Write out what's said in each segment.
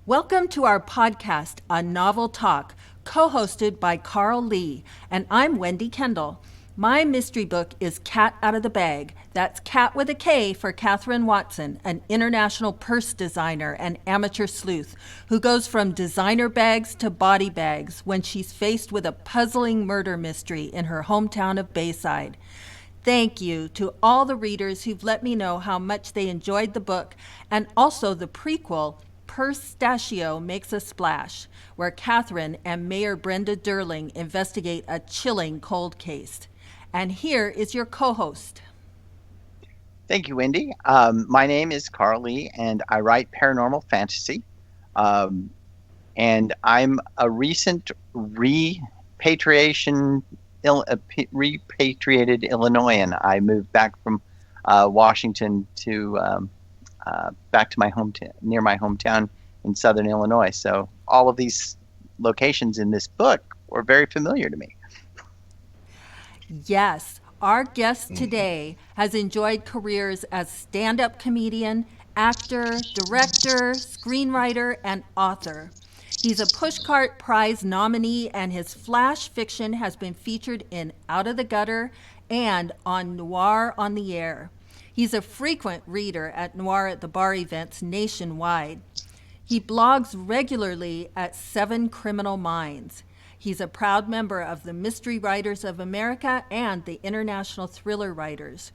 Welcome to our podcast, A Novel Talk, co-hosted by Carl Lee, and I'm Wendy Kendall. My mystery book is Cat Out of the Bag. That's Cat with a K for Catherine Watson, an international purse designer and amateur sleuth who goes from designer bags to body bags when she's faced with a puzzling murder mystery in her hometown of Bayside. Thank you to all the readers who've let me know how much they enjoyed the book and also the prequel, Pistachio Makes a Splash, where Catherine and Mayor Brenda Durling investigate a chilling cold case. And here is your co-host. Thank you, Wendy. My name is Carl Lee, and I write paranormal fantasy. And I'm a recent repatriated Illinoisan. I moved back from Washington to back to my hometown, near my hometown in Southern Illinois. So all of these locations in this book were very familiar to me. Yes, our guest today has enjoyed careers as stand-up comedian, actor, director, screenwriter, and author. He's a Pushcart Prize nominee, and his flash fiction has been featured in Out of the Gutter and on Noir on the Air. He's a frequent reader at Noir at the Bar events nationwide. He blogs regularly at 7 Criminal Minds. He's a proud member of the Mystery Writers of America and the International Thriller Writers.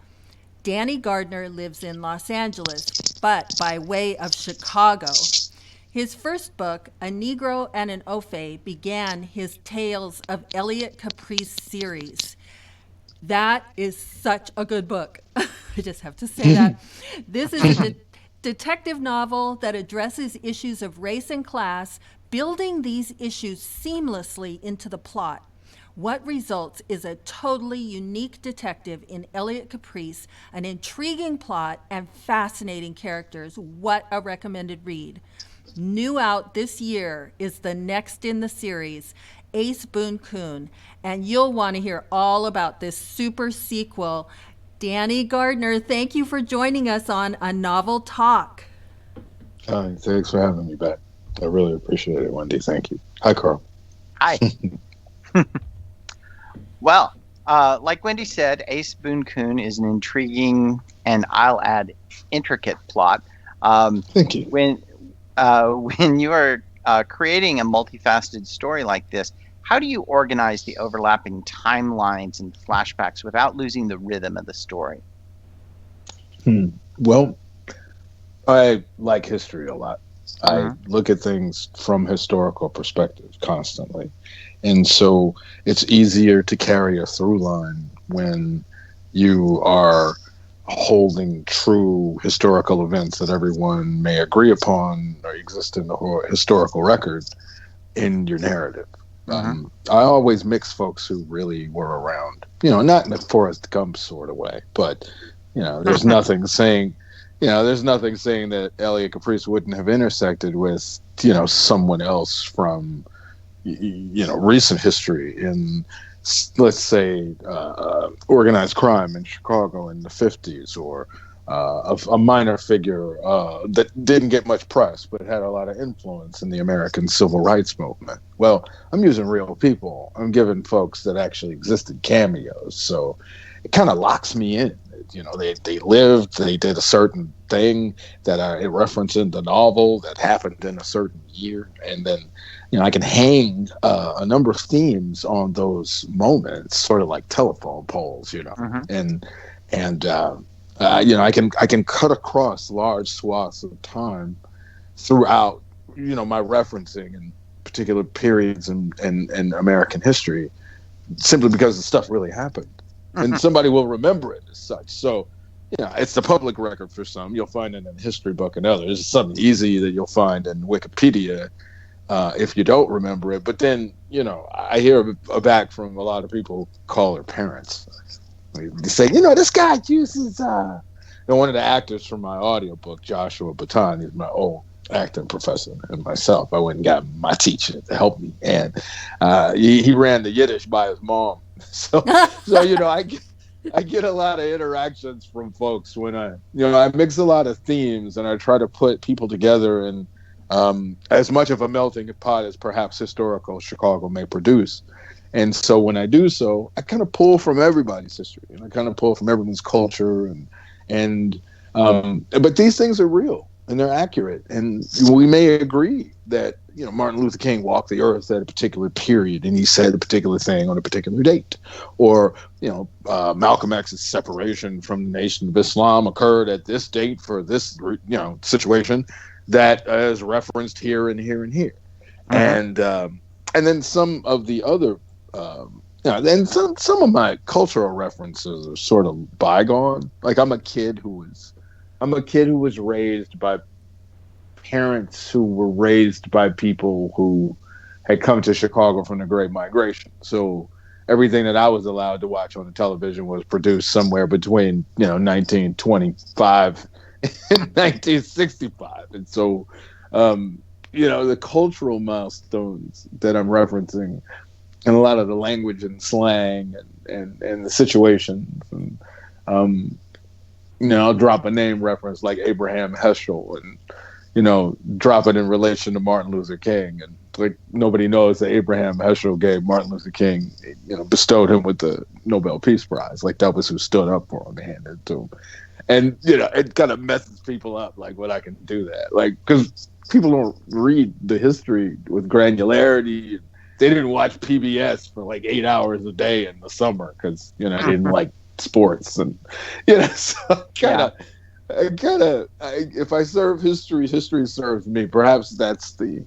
Danny Gardner lives in Los Angeles, but by way of Chicago. His first book, A Negro and an Ofe, began his Tales of Elliot Caprice series. That is such a good book. I just have to say that. This is a detective novel that addresses issues of race and class, building these issues seamlessly into the plot. What results is a totally unique detective in Elliot Caprice, an intriguing plot, and fascinating characters. What a recommended read. New out this year is the next in the series, Ace Boone Coon, and you'll want to hear all about this super sequel. Danny Gardner, thank you for joining us on A Novel Talk. Thanks for having me back. I really appreciate it, Wendy. Thank you. Hi, Carl. Hi. Well, like Wendy said, Ace Boone Coon is an intriguing and I'll add intricate plot. Thank you. When you are creating a multifaceted story like this, how do you organize the overlapping timelines and flashbacks without losing the rhythm of the story? Well, I like history a lot. I look at things from historical perspective constantly. And so it's easier to carry a through line when you are holding true historical events that everyone may agree upon or exist in the historical record in your narrative. I always mix folks who really were around, not in a Forrest Gump sort of way, but, there's nothing saying that Elliot Caprice wouldn't have intersected with, someone else from, recent history in, let's say, organized crime in Chicago in the 50s, or a minor figure that didn't get much press but had a lot of influence in the American civil rights movement. Well, I'm using real people. I'm giving folks that actually existed cameos, so it kind of locks me in. They lived, they did a certain thing that it referenced in the novel that happened in a certain year, and then I can hang a number of themes on those moments, sort of like telephone poles, and I can cut across large swaths of time throughout, my referencing in particular periods in American history, simply because the stuff really happened, and somebody will remember it as such. So, it's the public record for some. You'll find it in a history book and others. It's something easy that you'll find in Wikipedia if you don't remember it. But then, I hear back from a lot of people who call their parents. They say, this guy uses, one of the actors from my audiobook, Joshua Baton, he's my old acting professor, and myself. I went and got my teacher to help me. And he ran the Yiddish by his mom. So I get a lot of interactions from folks when I mix a lot of themes and I try to put people together in as much of a melting pot as perhaps historical Chicago may produce. And so when I do so, I kind of pull from everybody's history, and I kind of pull from everyone's culture, and but these things are real and they're accurate, and we may agree that Martin Luther King walked the earth at a particular period, and he said a particular thing on a particular date, or Malcolm X's separation from the Nation of Islam occurred at this date for this situation that is referenced here and here and here, and then some of the other. And some of my cultural references are sort of bygone. Like I'm a kid who was raised by parents who were raised by people who had come to Chicago from the Great Migration. So everything that I was allowed to watch on the television was produced somewhere between 1925 and 1965, and so the cultural milestones that I'm referencing, and a lot of the language and slang and the situations. And, I'll drop a name reference like Abraham Heschel and, drop it in relation to Martin Luther King. And like nobody knows that Abraham Heschel gave Martin Luther King, bestowed him with the Nobel Peace Prize. Like that was who stood up for him and handed it to him. And, it kind of messes people up, like when I can do that. Like, because people don't read the history with granularity. They didn't watch PBS for like 8 hours a day in the summer because they didn't like sports, and so if I serve history serves me. Perhaps that's the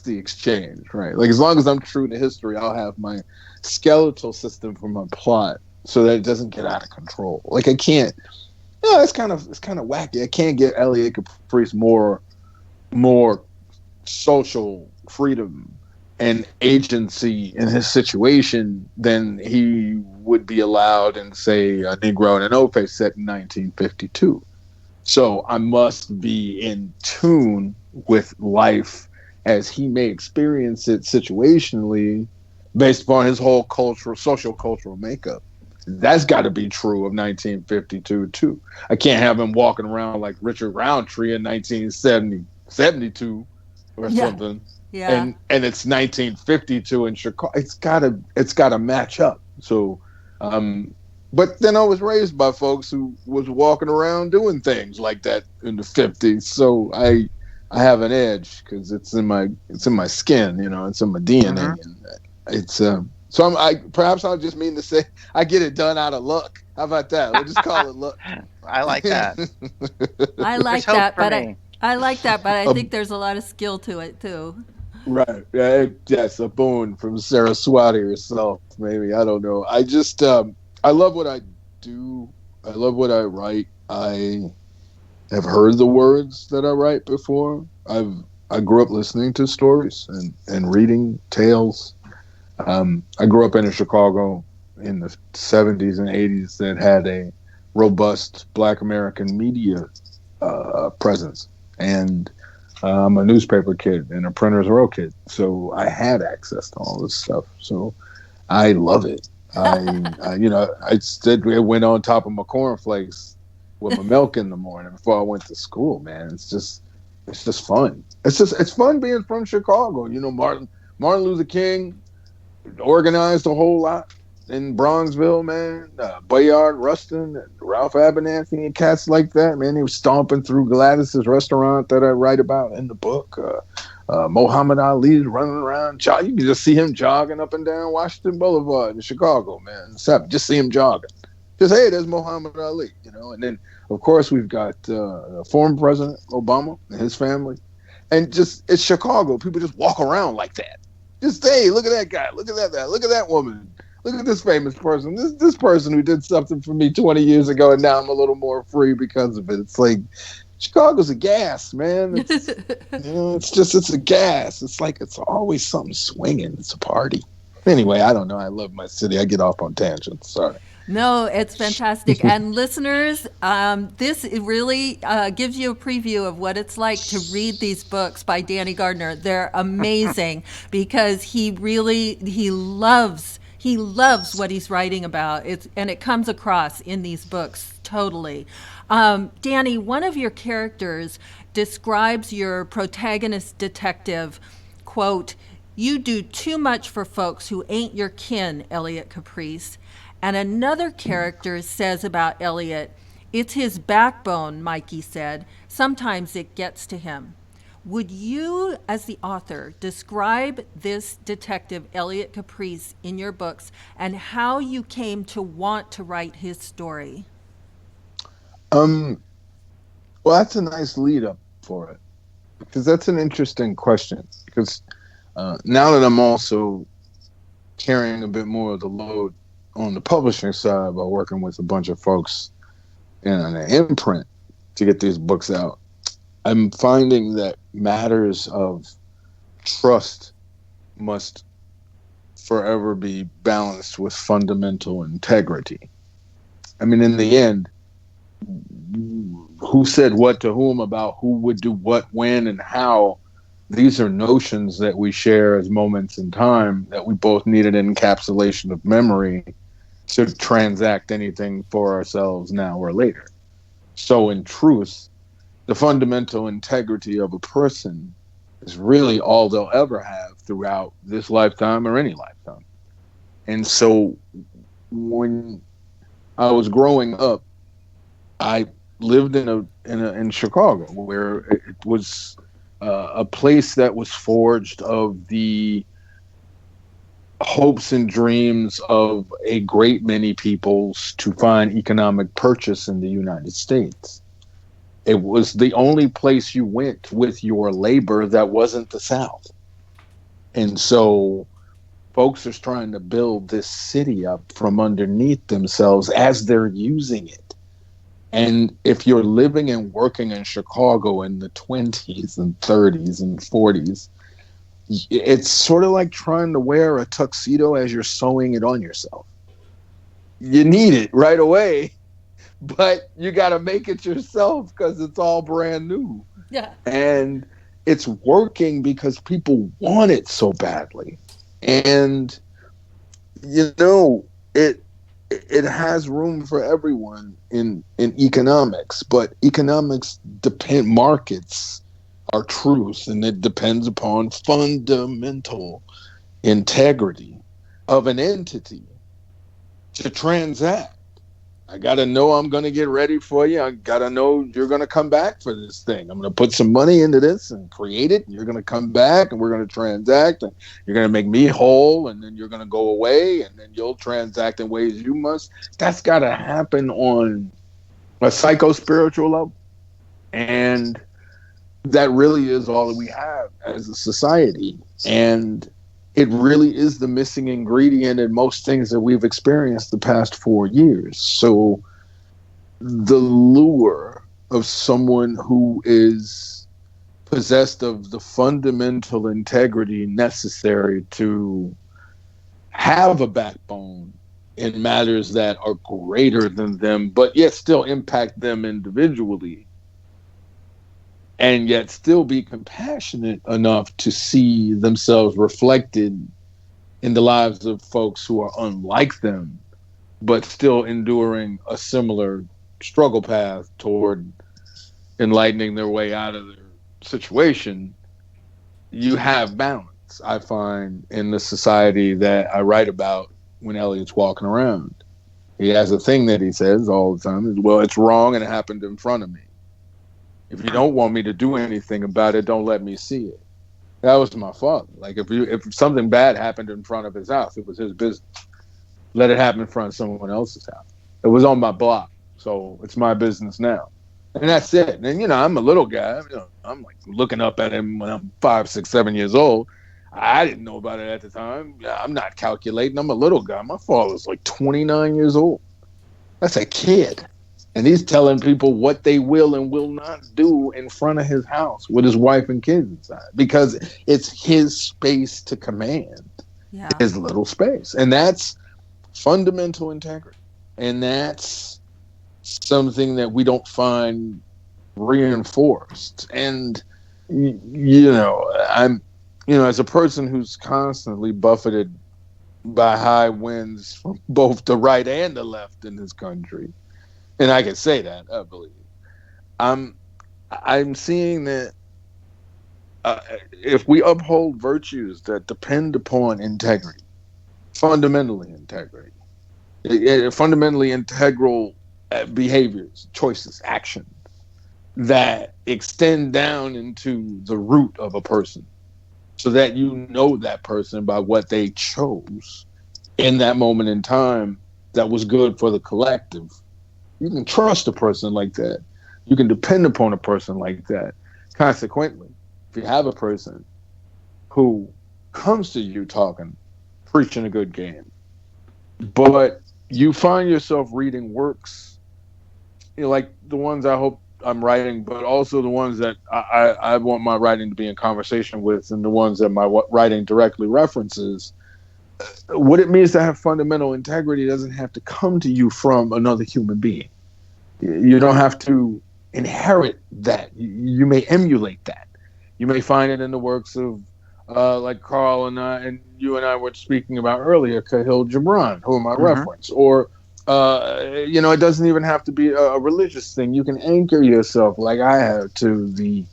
exchange, right? Like as long as I'm true to history, I'll have my skeletal system for my plot so that it doesn't get out of control. Like I can't. It's kind of wacky. I can't get Elliot Caprice more social freedom and agency in his situation than he would be allowed in, say, a Negro in an Ope set in 1952. So I must be in tune with life as he may experience it situationally based upon his whole social cultural makeup. That's got to be true of 1952 too. I can't have him walking around like Richard Roundtree in 1972 or something. Yeah. And it's 1952 in Chicago. It's gotta match up. So, but then I was raised by folks who was walking around doing things like that in the 50s. So I have an edge because it's in my skin. It's in my DNA, and it's so perhaps I'll just mean to say I get it done out of luck. How about that? We'll just call it luck. I like that. I like that, but I like that, but I think there's a lot of skill to it too. Right. Yeah, yes, a boon from Saraswati herself, maybe. I don't know. I just I love what I do. I love what I write. I have heard the words that I write before. I grew up listening to stories and reading tales. I grew up in Chicago in the 70s and 80s that had a robust Black American media presence. And I'm a newspaper kid and a printer's row kid, so I had access to all this stuff. So I love it. I went on top of my cornflakes with my milk in the morning before I went to school. Man, it's just fun. It's fun being from Chicago. Martin Luther King organized a whole lot in Bronxville, man. Bayard Rustin, and Ralph Abernathy, and cats like that, man. He was stomping through Gladys's restaurant that I write about in the book. Muhammad Ali running around. You can just see him jogging up and down Washington Boulevard in Chicago, man. Just see him jogging. Just, hey, there's Muhammad Ali, And then, of course, we've got former President Obama and his family. And it's Chicago. People just walk around like that. Just, hey, look at that guy. Look at that. Look at that woman. Look at this famous person. This person who did something for me 20 years ago, and now I'm a little more free because of it. It's like Chicago's a gas, man. It's, it's a gas. It's like it's always something swinging. It's a party. Anyway, I don't know. I love my city. I get off on tangents. Sorry. No, it's fantastic. And listeners, this really gives you a preview of what it's like to read these books by Danny Gardner. They're amazing because he loves what he's writing about. And it comes across in these books totally. Danny, one of your characters describes your protagonist detective, quote, "You do too much for folks who ain't your kin, Elliot Caprice." And another character says about Elliot, "It's his backbone," Mikey said. "Sometimes it gets to him." Would you, as the author, describe this detective, Elliot Caprice, in your books and how you came to want to write his story? Well, that's a nice lead up for it, because that's an interesting question. Because now that I'm also carrying a bit more of the load on the publishing side by working with a bunch of folks in an imprint to get these books out, I'm finding that matters of trust must forever be balanced with fundamental integrity. I mean, in the end, who said what to whom about who would do what, when, and how? These are notions that we share as moments in time that we both need an encapsulation of memory to transact anything for ourselves now or later. So, in truth, the fundamental integrity of a person is really all they'll ever have throughout this lifetime or any lifetime. And so, when I was growing up, I lived in Chicago, where it was a place that was forged of the hopes and dreams of a great many peoples to find economic purchase in the United States. It was the only place you went with your labor that wasn't the South. And so folks are trying to build this city up from underneath themselves as they're using it. And if you're living and working in Chicago in the 20s and 30s and 40s, it's sort of like trying to wear a tuxedo as you're sewing it on yourself. You need it right away, but you got to make it yourself because it's all brand new. Yeah. And it's working because people want it so badly. And, you know, it has room for everyone in economics, but economics depend markets are truth, and it depends upon fundamental integrity of an entity to transact. I got to know I'm going to get ready for you. I got to know you're going to come back for this thing. I'm going to put some money into this and create it. You're going to come back and we're going to transact, and you're going to make me whole, and then you're going to go away, and then you'll transact in ways you must. That's got to happen on a psycho-spiritual level. And that really is all that we have as a society. And it really is the missing ingredient in most things that we've experienced the past 4 years. So the lure of someone who is possessed of the fundamental integrity necessary to have a backbone in matters that are greater than them, but yet still impact them individually, and yet still be compassionate enough to see themselves reflected in the lives of folks who are unlike them, but still enduring a similar struggle path toward enlightening their way out of their situation. You have balance, I find, in the society that I write about when Elliot's walking around. He has a thing that he says all the time is, well, it's wrong and it happened in front of me. If you don't want me to do anything about it, don't let me see it. That was my father. Like if something bad happened in front of his house, it was his business. Let it happen in front of someone else's house. It was on my block, so it's my business now. And that's it. And I'm a little guy. I'm like looking up at him when I'm 5, 6, 7 years old. I didn't know about it at the time. I'm not calculating. I'm a little guy. My father's like 29 years old. That's a kid. And he's telling people what they will and will not do in front of his house with his wife and kids inside, because it's his space to command, his little space. And that's fundamental integrity. And that's something that we don't find reinforced. And, I'm, as a person who's constantly buffeted by high winds from both the right and the left in this country, and I can say that, I believe, I I'm seeing that uh, if we uphold virtues that depend upon integrity, fundamentally integrity, fundamentally integral behaviors, choices, actions that extend down into the root of a person, so that you know that person by what they chose in that moment in time that was good for the collective. You can trust a person like that. You can depend upon a person like that. Consequently, if you have a person who comes to you talking, preaching a good game, but you find yourself reading works, like the ones I hope I'm writing, but also the ones that I want my writing to be in conversation with, and the ones that my writing directly references. What it means to have fundamental integrity doesn't have to come to you from another human being. You don't have to inherit that. You may emulate that. You may find it in the works of, like Carl and you and I were speaking about earlier, Khalil Gibran, whom I Mm-hmm. reference, or it doesn't even have to be a religious thing. You can anchor yourself, like I have, to the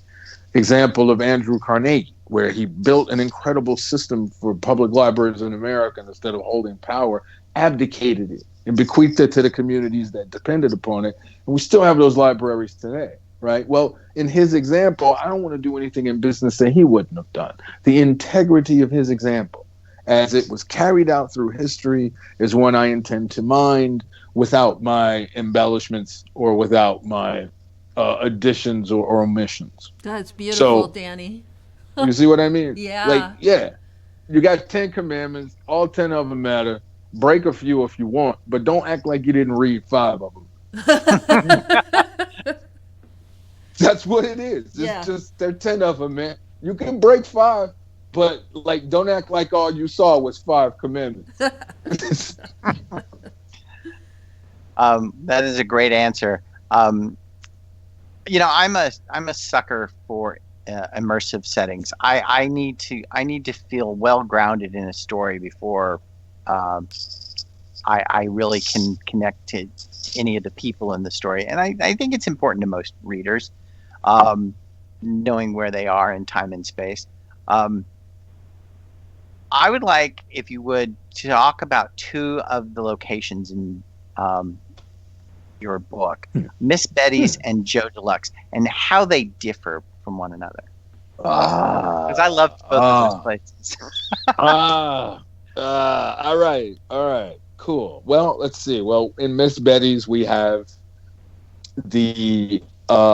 example of Andrew Carnegie, where he built an incredible system for public libraries in America, and instead of holding power, abdicated it and bequeathed it to the communities that depended upon it. And we still have those libraries today, right? Well, in his example, I don't want to do anything in business that he wouldn't have done. The integrity of his example, as it was carried out through history, is one I intend to mind without my embellishments or without my additions or omissions. That's beautiful, So Danny. you see what I mean? Like, Yeah. yeah, you got 10 commandments, all 10 of them matter. Break a few if you want, but don't act like you didn't read 5 of them. That's what it is. It's Yeah. just, there are 10 of them, man. You can break 5, but like, don't act like all you saw was 5 commandments. That is a great answer. I'm a sucker for immersive settings. I need to feel well grounded in a story before um, I really can connect to any of the people in the story. And I think it's important to most readers, um, knowing where they are in time and space. Um, I would like, if you would, talk about two of the locations in um, your book, Miss Betty's and Joe Deluxe, and how they differ from one another. Because I loved both of those places. Ah, all right, cool. Well, let's see. Well, in Miss Betty's, we have the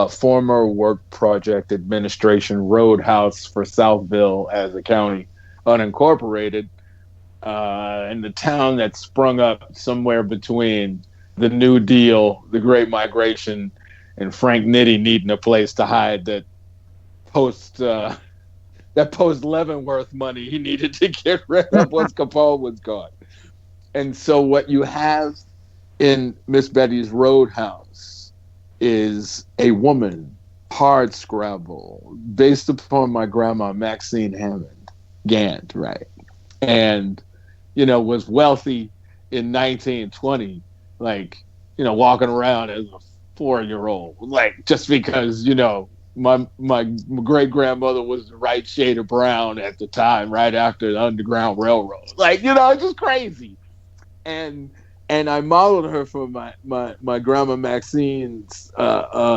former Work Project Administration Roadhouse for Southville as a county unincorporated, in the town that sprung up somewhere between the New Deal, the Great Migration, and Frank Nitti needing a place to hide post that post Leavenworth money he needed to get rid of once Capone was gone. And so what you have in Miss Betty's Roadhouse is a woman, hard scrabble, based upon my grandma Maxine Hammond Gant, right? And was wealthy in 1920, like, walking around as a 4-year old, like, just because, my great grandmother was the right shade of brown at the time, right after the Underground Railroad. Like, it's just crazy. And I modeled her for my grandma Maxine's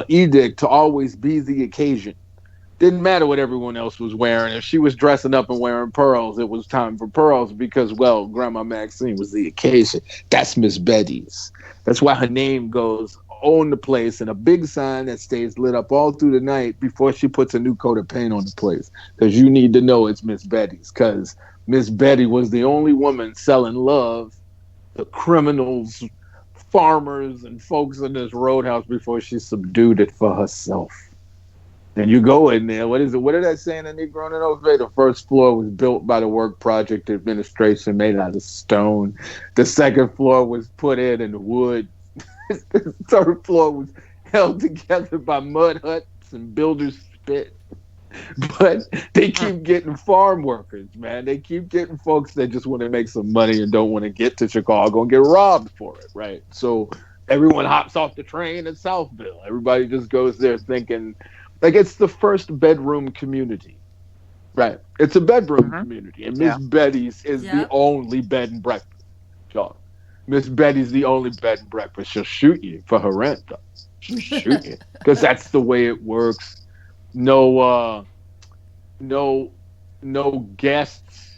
edict to always be the occasion. Didn't matter what everyone else was wearing. If she was dressing up and wearing pearls, it was time for pearls because, well, Grandma Maxine was the occasion. That's Miss Betty's. That's why her name goes on the place, and a big sign that stays lit up all through the night before she puts a new coat of paint on the place. Because you need to know it's Miss Betty's, because Miss Betty was the only woman selling love to criminals, farmers, and folks in this roadhouse before she subdued it for herself. And you go in there. What is it? What did I say in the Negro in Oak? The first floor was built by the Work Project Administration, made out of stone. The second floor was put in wood. The third floor was held together by mud huts and builders' spit. But they keep getting farm workers, man. They keep getting folks that just want to make some money and don't want to get to Chicago and get robbed for it, right? So everyone hops off the train at Southville. Everybody just goes there thinking Like it's the first bedroom community. Right. It's a bedroom Hmm. community. And Miss Yeah. Betty's is the Yep. only bed and breakfast. Y'all. Miss Betty's the only bed and breakfast. She'll shoot you for her rent, though. She'll shoot you. Because that's the way it works. No no no guests.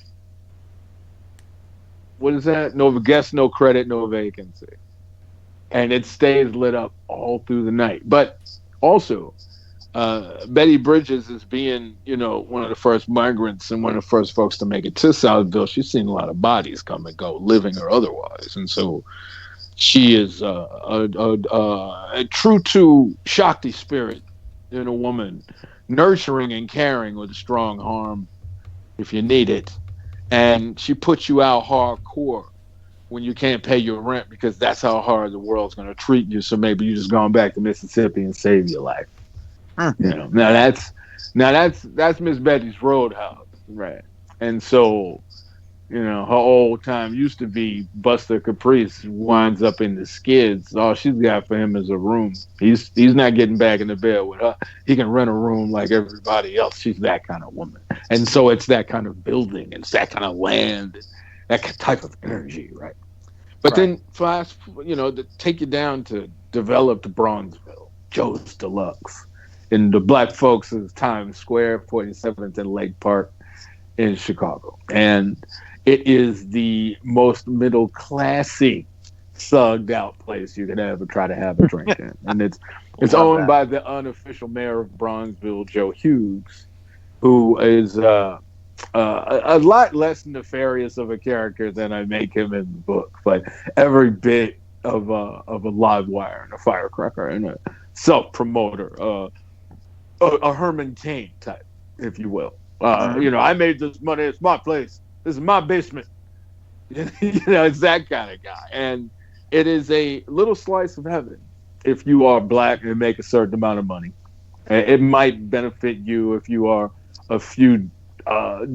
What is that? No guests, no credit, no vacancy. And it stays lit up all through the night. But also, Betty Bridges is being, one of the first migrants and one of the first folks to make it to Southville. She's seen a lot of bodies come and go, living or otherwise, and so she is a true to Shakti spirit in a woman, nurturing and caring with a strong arm if you need it, and she puts you out hardcore when you can't pay your rent because that's how hard the world's going to treat you. So maybe you just gone back to Mississippi and save your life. Hmm. Now that's Miss Betty's Roadhouse, right? And so, her old time used to be Buster Caprice winds up in the skids. All she's got for him is a room. He's not getting back in the bed with her. He can rent a room like everybody else. She's that kind of woman. And so it's that kind of building, it's that kind of land, that type of energy, right? But Right. then fast, to take you down to developed Bronzeville, Joe's Deluxe, in the black folks' Times Square, 47th and Lake Park in Chicago. And it is the most middle classy, thugged out place you could ever try to have a drink in. And it's Love owned that. by the unofficial mayor of Bronzeville, Joe Hughes, who is a lot less nefarious of a character than I make him in the book, but every bit of a live wire and a firecracker and a self promoter, a Herman Cain type, if you will. Hmm. I made this money. It's my place. This is my basement. It's that kind of guy, and it is a little slice of heaven if you are black and make a certain amount of money. It might benefit you if you are a few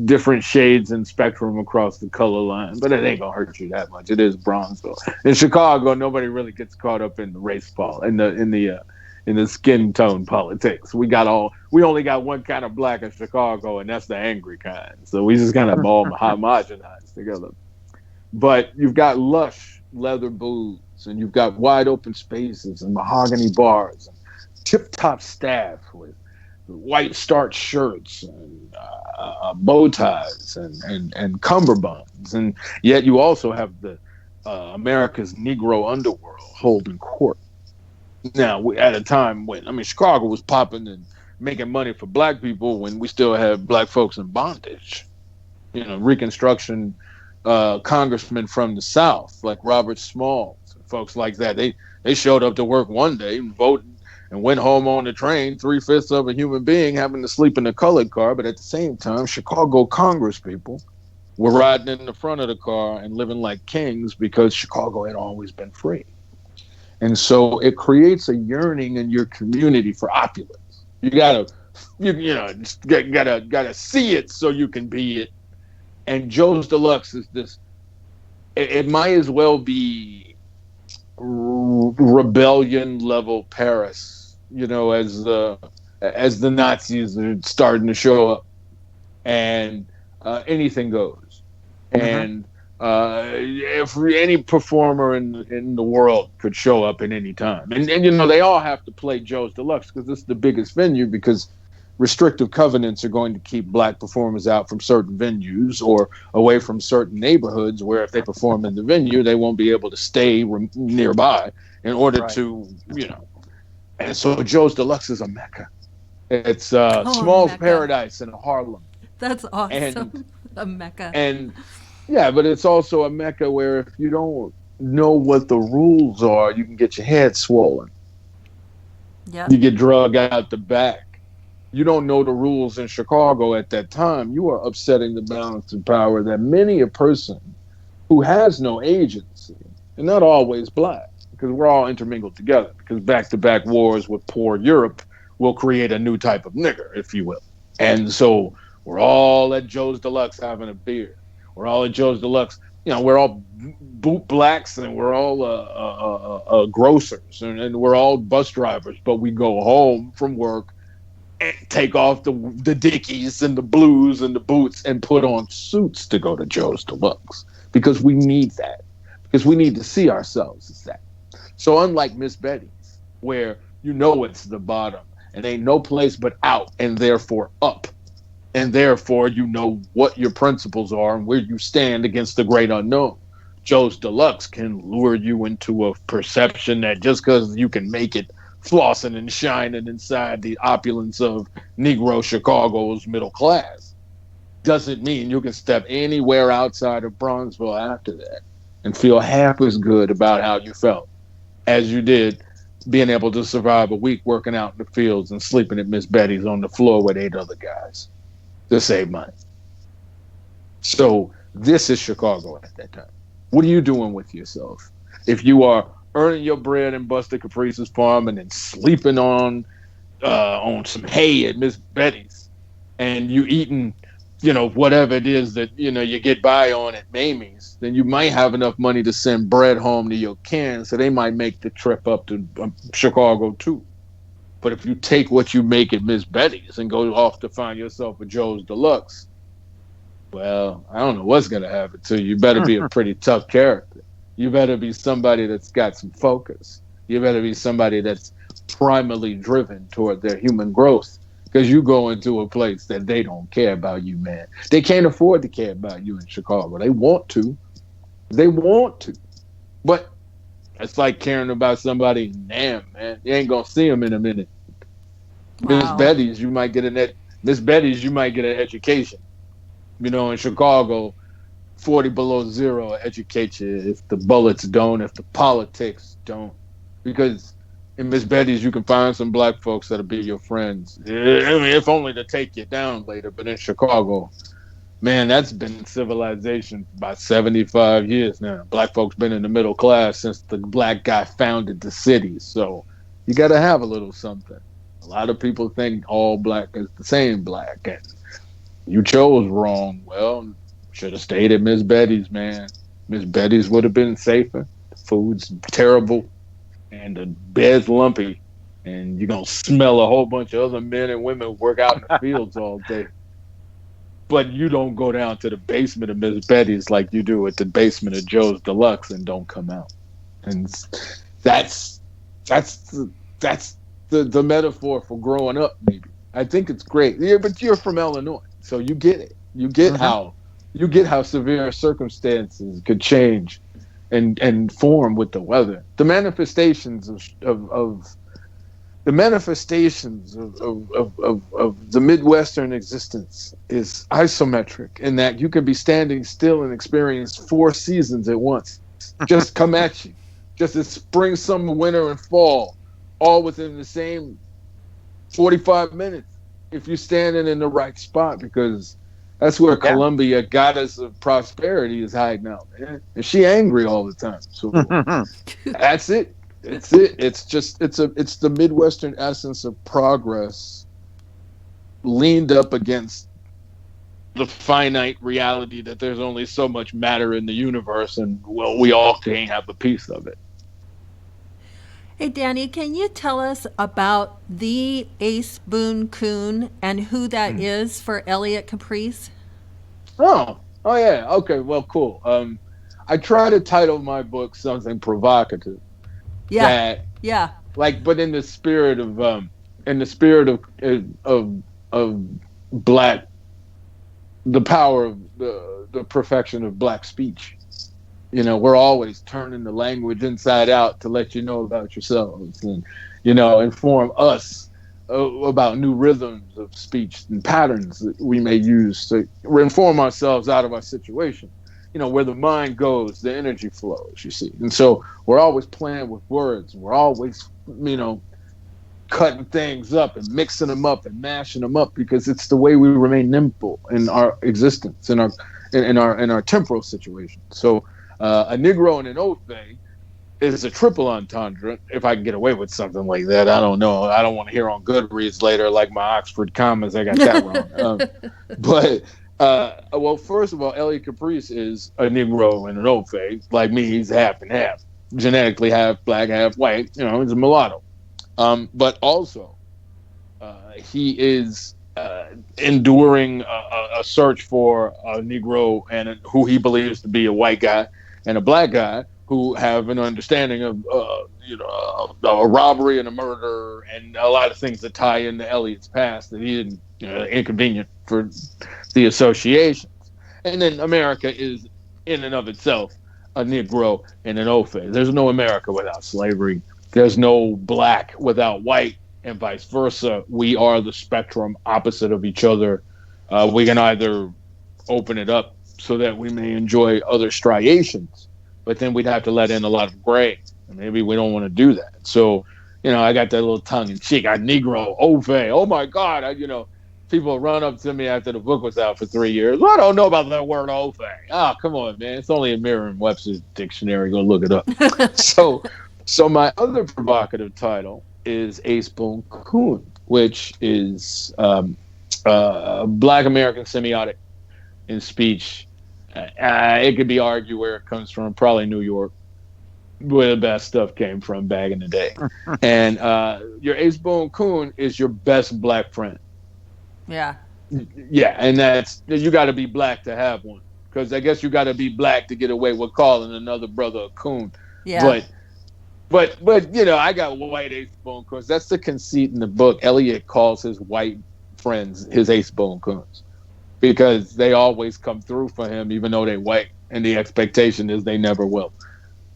different shades and spectrum across the color line, but it ain't gonna hurt you that much. It is Bronzeville. In Chicago, nobody really gets caught up in the race ball in the skin tone politics. We only got one kind of black in Chicago, and that's the angry kind. So we just kind of all homogenized together. But you've got lush leather booths, and you've got wide open spaces and mahogany bars and tip top staff with white starched shirts and bow ties and cummerbunds. And yet you also have the America's Negro underworld holding court. Now, at a time when, Chicago was popping and making money for black people when we still had black folks in bondage. Reconstruction congressmen from the South, like Robert Smalls, folks like that, they showed up to work one day and voted and went home on the train, 3/5 of a human being having to sleep in a colored car. But at the same time, Chicago Congress people were riding in the front of the car and living like kings because Chicago had always been free. And so it creates a yearning in your community for opulence. You gotta see it so you can be it. And Joe's Deluxe is this. It might as well be rebellion level Paris. As the Nazis are starting to show up, and anything goes. Hmm. And if any performer in the world could show up at any time, and they all have to play Joe's Deluxe because this is the biggest venue because restrictive covenants are going to keep black performers out from certain venues or away from certain neighborhoods where if they perform in the venue they won't be able to stay nearby in order Right. to. And so Joe's Deluxe is a mecca. It's Oh, Small's Mecca. Paradise in Harlem, That's and awesome. A Mecca. and yeah, but it's also a mecca where if you don't know what the rules are, you can get your head swollen. Yep. You get drugged out the back. You don't know the rules in Chicago at that time. You are upsetting the balance of power that many a person who has no agency, and not always black, because we're all intermingled together, because back to back wars with poor Europe will create a new type of nigger, if you will. And so we're all at Joe's Deluxe having a beer. We're all at Joe's Deluxe. We're all boot blacks and we're all grocers and we're all bus drivers, but we go home from work take off the Dickies and the blues and the boots and put on suits to go to Joe's Deluxe, because we need that, because we need to see ourselves as that. So unlike Miss Betty's, where it's the bottom and ain't no place but out and therefore up, and therefore you know what your principles are and where you stand against the great unknown. Joe's Deluxe can lure you into a perception that just because you can make it flossing and shining inside the opulence of Negro Chicago's middle class doesn't mean you can step anywhere outside of Bronxville after that and feel half as good about how you felt as you did being able to survive a week working out in the fields and sleeping at Miss Betty's on the floor with 8 other guys to save money. So this is Chicago at that time. What are you doing with yourself? If you are earning your bread in Buster Caprice's farm and then sleeping on some hay at Miss Betty's, and you eating, whatever it is that you get by on at Mamie's, then you might have enough money to send bread home to your kin, so they might make the trip up to Chicago too. But if you take what you make at Miss Betty's and go off to find yourself a Joe's Deluxe, well, I don't know what's going to happen to you. You better be a pretty tough character. You better be somebody that's got some focus. You better be somebody that's primally driven toward their human growth, because you go into a place that they don't care about you, man. They can't afford to care about you in Chicago. They want to. But it's like caring about somebody in Nam, man. You ain't going to see them in a minute. Wow. Miss Betty's, you might get an education. In Chicago, 40 below zero educate you if the bullets don't, if the politics don't. Because in Miss Betty's, you can find some black folks that'll be your friends. I mean, if only to take you down later. But in Chicago, man, that's been civilization for about 75 years now. Black folks been in the middle class since the black guy founded the city. So you got to have a little something. A lot of people think all black is the same black. And you chose wrong. Well, should have stayed at Miss Betty's, man. Miss Betty's would have been safer. The food's terrible, and the bed's lumpy, and you're going to smell a whole bunch of other men and women work out in the fields all day. But you don't go down to the basement of Miss Betty's like you do at the basement of Joe's Deluxe and don't come out. And that's the metaphor for growing up, maybe. I think it's great. Yeah, but you're from Illinois. So you get it. You get how severe circumstances could change and form with the weather. The manifestations of the Midwestern existence is isometric in that you could be standing still and experience 4 seasons at once. Just come at you. Just as spring, summer, winter, and fall, all within the same 45 minutes. If you're standing in the right spot, because that's where Columbia, goddess of prosperity, is hiding out, man. And she angry all the time. So that's it. It's the Midwestern essence of progress leaned up against the finite reality that there's only so much matter in the universe, and well, we all can't have a piece of it. Hey, Danny, can you tell us about the Ace Boone Coon and who that is for Elliot Caprice? Oh yeah. Okay. Well, cool. I try to title my book something provocative. Yeah. But in the spirit of black, the power of the perfection of black speech. We're always turning the language inside out to let you know about yourselves and, inform us about new rhythms of speech and patterns that we may use to inform ourselves out of our situation. Where the mind goes, the energy flows, you see. And so we're always playing with words. We're always, cutting things up and mixing them up and mashing them up, because it's the way we remain nimble in our existence, in our temporal situation. So a Negro and an Oathbay is a triple entendre. If I can get away with something like that, I don't know. I don't want to hear on Goodreads later, like my Oxford commas, I got that wrong. Well, first of all, Elliot Caprice is a Negro and an Oathbay. Like me, he's half and half. Genetically half black, half white. He's a mulatto. But also, He is enduring a search for a Negro who he believes to be a white guy and a black guy who have an understanding of a robbery and a murder and a lot of things that tie into Elliot's past that he didn't inconvenient for the associations. And then America is in and of itself a Negro and an Ofe. There's no America without slavery. There's no black without white, and vice versa. We are the spectrum opposite of each other. We can either open it up so that we may enjoy other striations, but then we'd have to let in a lot of gray. And maybe we don't want to do that. So, I got that little tongue in cheek. I Negro, Ove. Oh my God. People run up to me after the book was out for 3 years. Well, I don't know about that word Ove. Oh, come on, man. It's only in Merriam-Webster's dictionary. Go look it up. So my other provocative title is Ace Boone Coon, which is Black American semiotic in speech. It could be argued where it comes from, probably New York, where the best stuff came from back in the day. And your Ace Boone Coon is your best black friend. Yeah. Yeah, and that's you got to be black to have one, because I guess you got to be black to get away with calling another brother a coon. Yeah. But I got white Ace Boone Coons. That's the conceit in the book. Elliot calls his white friends his Ace Boone Coons because they always come through for him, even though they're white, and the expectation is they never will.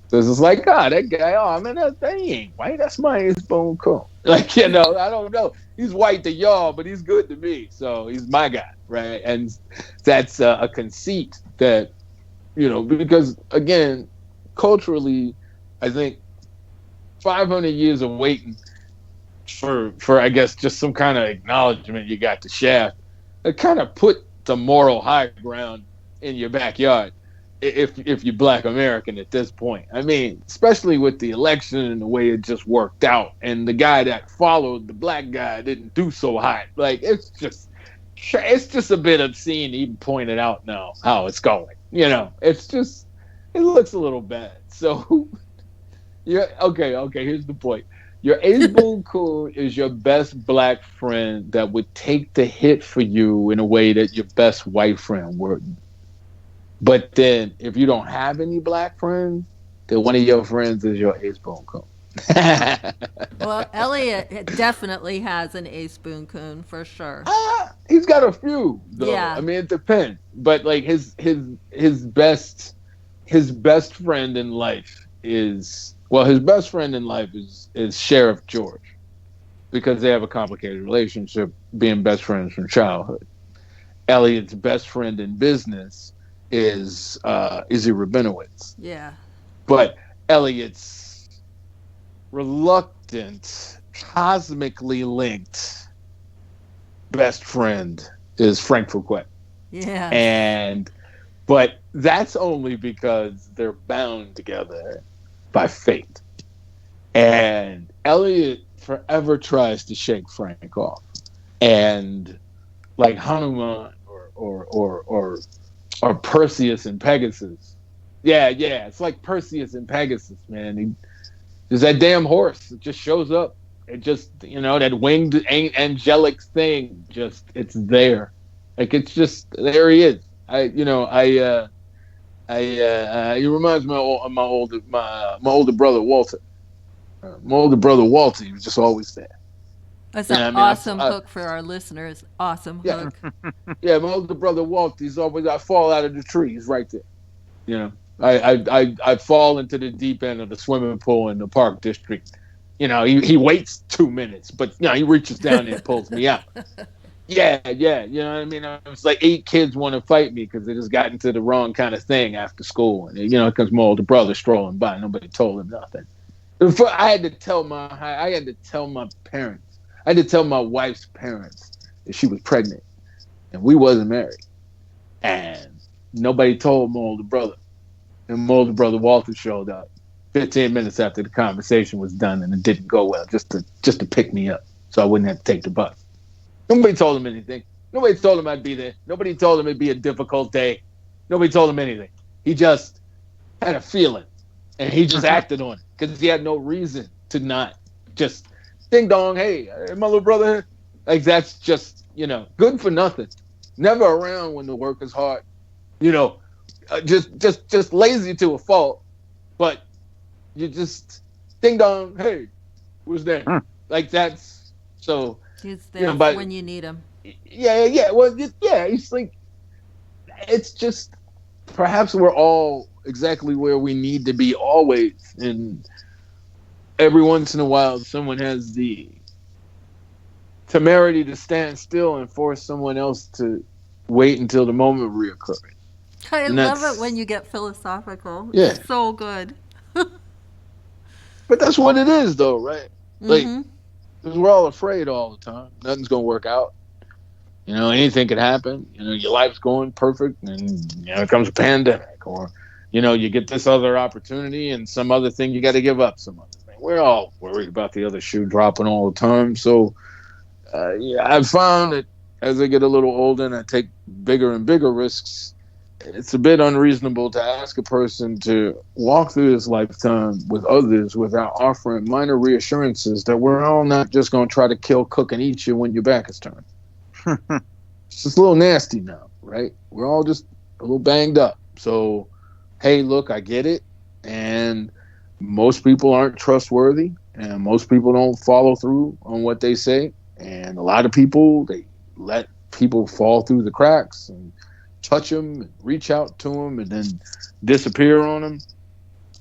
So it's like, God, that guy, oh, I mean, he ain't white. That's my Ace Boone Coon. Like, I don't know. He's white to y'all, but he's good to me. So he's my guy, right? And that's a conceit that, because, again, culturally, I think 500 years of waiting for I guess just some kind of acknowledgement you got to Shaft. It kind of put the moral high ground in your backyard if you're Black American at this point. I mean, especially with the election and the way it just worked out, and the guy that followed the black guy didn't do so hot. Like it's just a bit obscene to even point it out now how it's going. It looks a little bad. So yeah, okay. Here's the point. Your Ace Boone Coon is your best black friend that would take the hit for you in a way that your best white friend wouldn't. But then, if you don't have any black friends, then one of your friends is your Ace Boone Coon. Well, Elliot definitely has an Ace Boone Coon for sure. He's got a few though. Yeah. I mean, it depends. But like his best friend in life is Sheriff George, because they have a complicated relationship, being best friends from childhood. Elliot's best friend in business is Izzy Rabinowitz. Yeah. But Elliot's reluctant, cosmically linked best friend is Frank Fouquet. Yeah. But that's only because they're bound together by fate. And Elliot forever tries to shake Frank off. And like Hanuman or Perseus and Pegasus. Yeah, it's like Perseus and Pegasus, man. There's that damn horse. It just shows up. It just, that winged angelic thing, just, it's there. Like, it's just, there he is. It reminds me of my older brother, Walter. My older brother, Walter, he was just always there. That's an awesome hook for our listeners. Awesome hook. Yeah, my older brother, Walter, he's always, I fall out of the tree. He's right there. I fall into the deep end of the swimming pool in the park district. He waits 2 minutes, but he reaches down there and pulls me out. Yeah. You know what I mean? It's like 8 kids want to fight me because they just got into the wrong kind of thing after school. And, because my older brother strolling by. Nobody told him nothing. I had to tell my parents. I had to tell my wife's parents that she was pregnant. And we wasn't married. And nobody told my older brother. And my older brother Walter showed up 15 minutes after the conversation was done, and it didn't go well, just to pick me up so I wouldn't have to take the bus. Nobody told him anything. Nobody told him I'd be there. Nobody told him it'd be a difficult day. Nobody told him anything. He just had a feeling, and he just acted on it because he had no reason to not just ding dong. Hey, my little brother, Like that's just, good for nothing. Never around when the work is hard. You know, just lazy to a fault. But you just ding dong, hey, who's there? Hmm. Like that's so, He's there but when you need him. yeah. Well, yeah, it's like it's just perhaps we're all exactly where we need to be always, and every once in a while, someone has the temerity to stand still and force someone else to wait until the moment reoccurs. I And love it when that's, you get philosophical. yeah, It's so good. but that's what it is, though, right? Like, Mm-hmm. 'cause we're all afraid all the time. Nothing's gonna work out. Anything could happen. Your life's going perfect, and it comes a pandemic, or you get this other opportunity, and some other thing you got to give up. Some other thing. We're all worried about the other shoe dropping all the time. So, yeah, I've found that as I get a little older and I take bigger and bigger risks, it's a bit unreasonable to ask a person to walk through this lifetime with others without offering minor reassurances that we're all not just going to try to kill, cook, and eat you when your back is turned. It's just a little nasty now, right? We're all just a little banged up. So, hey, look, I get it. And most people aren't trustworthy, and most people don't follow through on what they say. And a lot of people, they let people fall through the cracks and touch them and reach out to them and then disappear on them.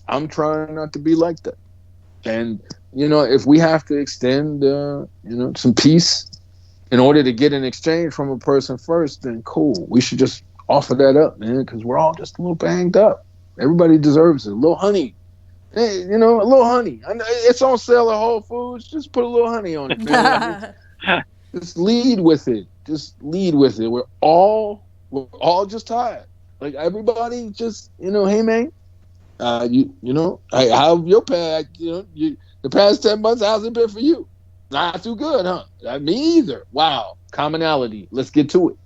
I'm trying not to be like that. And, if we have to extend, some peace in order to get an exchange from a person first, then cool. We should just offer that up, man, because we're all just a little banged up. Everybody deserves it. A little honey. Hey, a little honey. I know it's on sale at Whole Foods. Just put a little honey on it, man. Just lead with it. Just lead with it. We're all just tired. Like everybody just, hey man, how your past, the past 10 months, how's it been for you? Not too good, huh? Me either. Wow. Commonality. Let's get to it.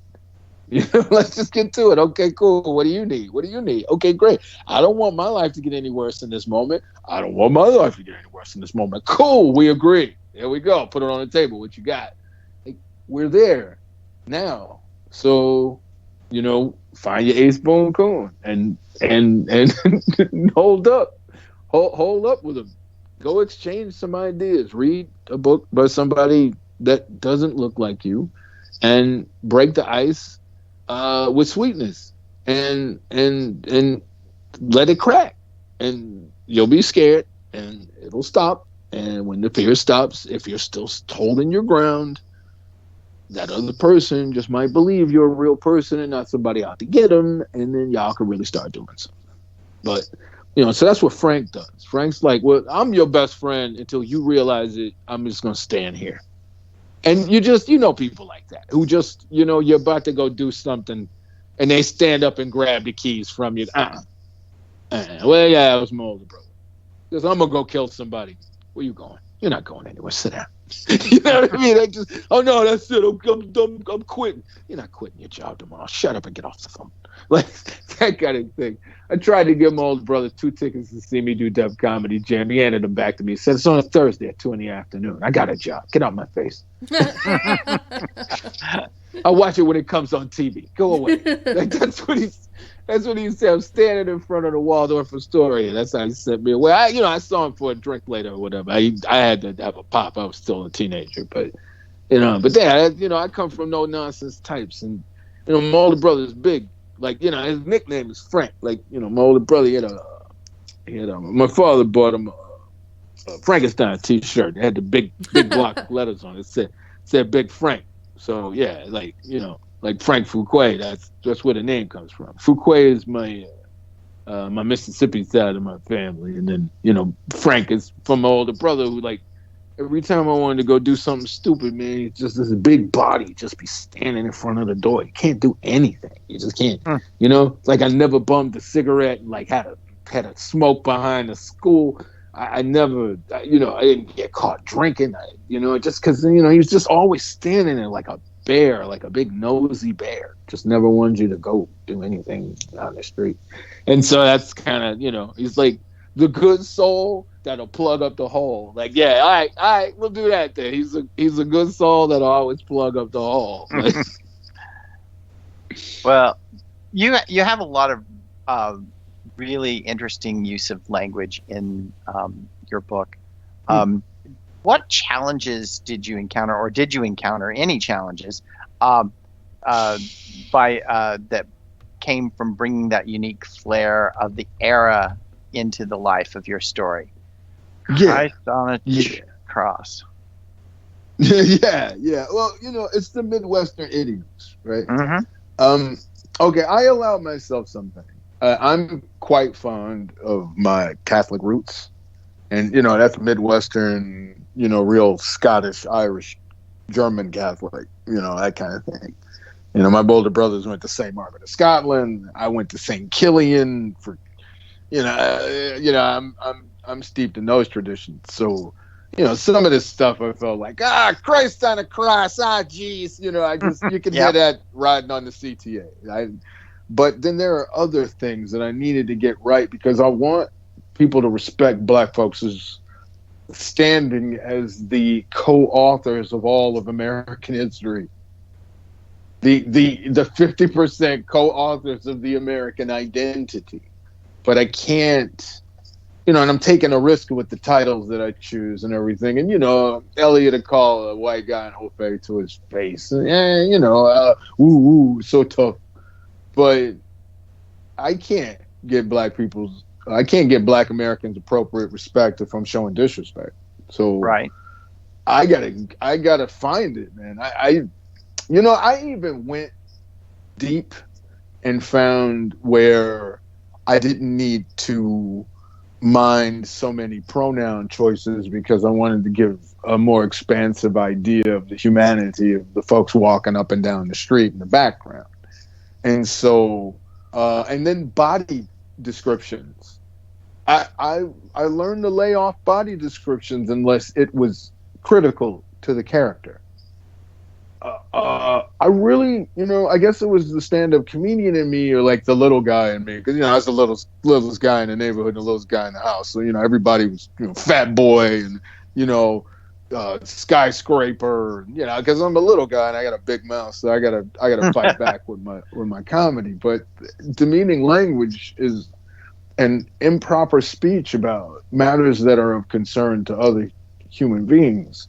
Let's just get to it. Okay, cool. What do you need? What do you need? Okay, great. I don't want my life to get any worse in this moment. I don't want my life to get any worse in this moment. Cool. We agree. There we go. Put it on the table. What you got? Like, we're there now. So, find your ace boon coon and hold up. Hold up with them. Go exchange some ideas. Read a book by somebody that doesn't look like you, and break the ice with sweetness, and let it crack, and you'll be scared, and it'll stop. And when the fear stops, if you're still holding your ground, that other person just might believe you're a real person and not somebody out to get them, and then y'all can really start doing something. But so that's what Frank does. Frank's like, well, I'm your best friend until you realize it. I'm just gonna stand here. And people like that who just, you're about to go do something, and they stand up and grab the keys from you. Well, yeah, I was my older brother. Because I'm gonna go kill somebody. Where you going? You're not going anywhere. Sit down. You know what I mean? They just, oh no, that's it. I'm quitting. You're not quitting your job tomorrow. Shut up and get off the phone. Like that kind of thing. I tried to give my older brother 2 tickets to see me do Def Comedy Jam. He handed them back to me. He said it's on a Thursday at 2 p.m. I got a job. Get out my face. I'll watch it when it comes on TV. Go away. Like that's what he said. I'm standing in front of the Waldorf Astoria. That's how he sent me away. I saw him for a drink later or whatever. I had to have a pop. I was still a teenager, but I come from no nonsense types, and my older brother is big. Like his nickname is Frank. Like my older brother, my father bought him a Frankenstein T-shirt. It had the big block letters on it. It said Big Frank. So yeah, like Frank Fuquay. That's where the name comes from. Fuquay is my Mississippi side of my family, and then Frank is from my older brother who every time I wanted to go do something stupid, man, it's just this big body just be standing in front of the door. You can't do anything. You just can't. Like I never bummed a cigarette and had a smoke behind the school. I never, I didn't get caught drinking. Just because he was just always standing there like a bear, like a big nosy bear. Just never wanted you to go do anything on the street. And so that's kind of, he's like the good soul that'll plug up the hole. Like, yeah, all right, we'll do that then. He's a good soul that'll always plug up the hole. Like, Well, you have a lot of uh, really interesting use of language in your book. Um, what challenges did you encounter, or did you encounter any challenges um, uh, by that came from bringing that unique flair of the era into the life of your story? yeah, Christ on a yeah. cross. Yeah. Well, it's the Midwestern idioms, right? Hmm. Um, okay, I allow myself something. I'm quite fond of my Catholic roots, and that's Midwestern, real Scottish, Irish, German Catholic, that kind of thing. My older brothers went to St. Margaret of Scotland. I went to St. Killian for, I'm steeped in those traditions. So, some of this stuff I felt like, Christ on a cross, geez, you can hear Yep. that riding on the CTA. But then there are other things that I needed to get right because I want people to respect Black folks' standing as the co-authors of all of American history. The 50% co-authors of the American identity. But I can't, and I'm taking a risk with the titles that I choose and everything. And Elliot to call a white guy in Hofe to his face. So tough. But I can't get I can't get Black Americans appropriate respect if I'm showing disrespect. So Right. I gotta find it, man. I even went deep and found where I didn't need to mind so many pronoun choices because I wanted to give a more expansive idea of the humanity of the folks walking up and down the street in the background. And so, and then body descriptions. I learned to lay off body descriptions unless it was critical to the character. I really, I guess it was the stand-up comedian in me, or like the little guy in me, because I was the littlest guy in the neighborhood, and the littlest guy in the house. So everybody was fat boy and skyscraper, because I'm a little guy and I got a big mouth, so I gotta fight back with my comedy. But demeaning language is an improper speech about matters that are of concern to other human beings.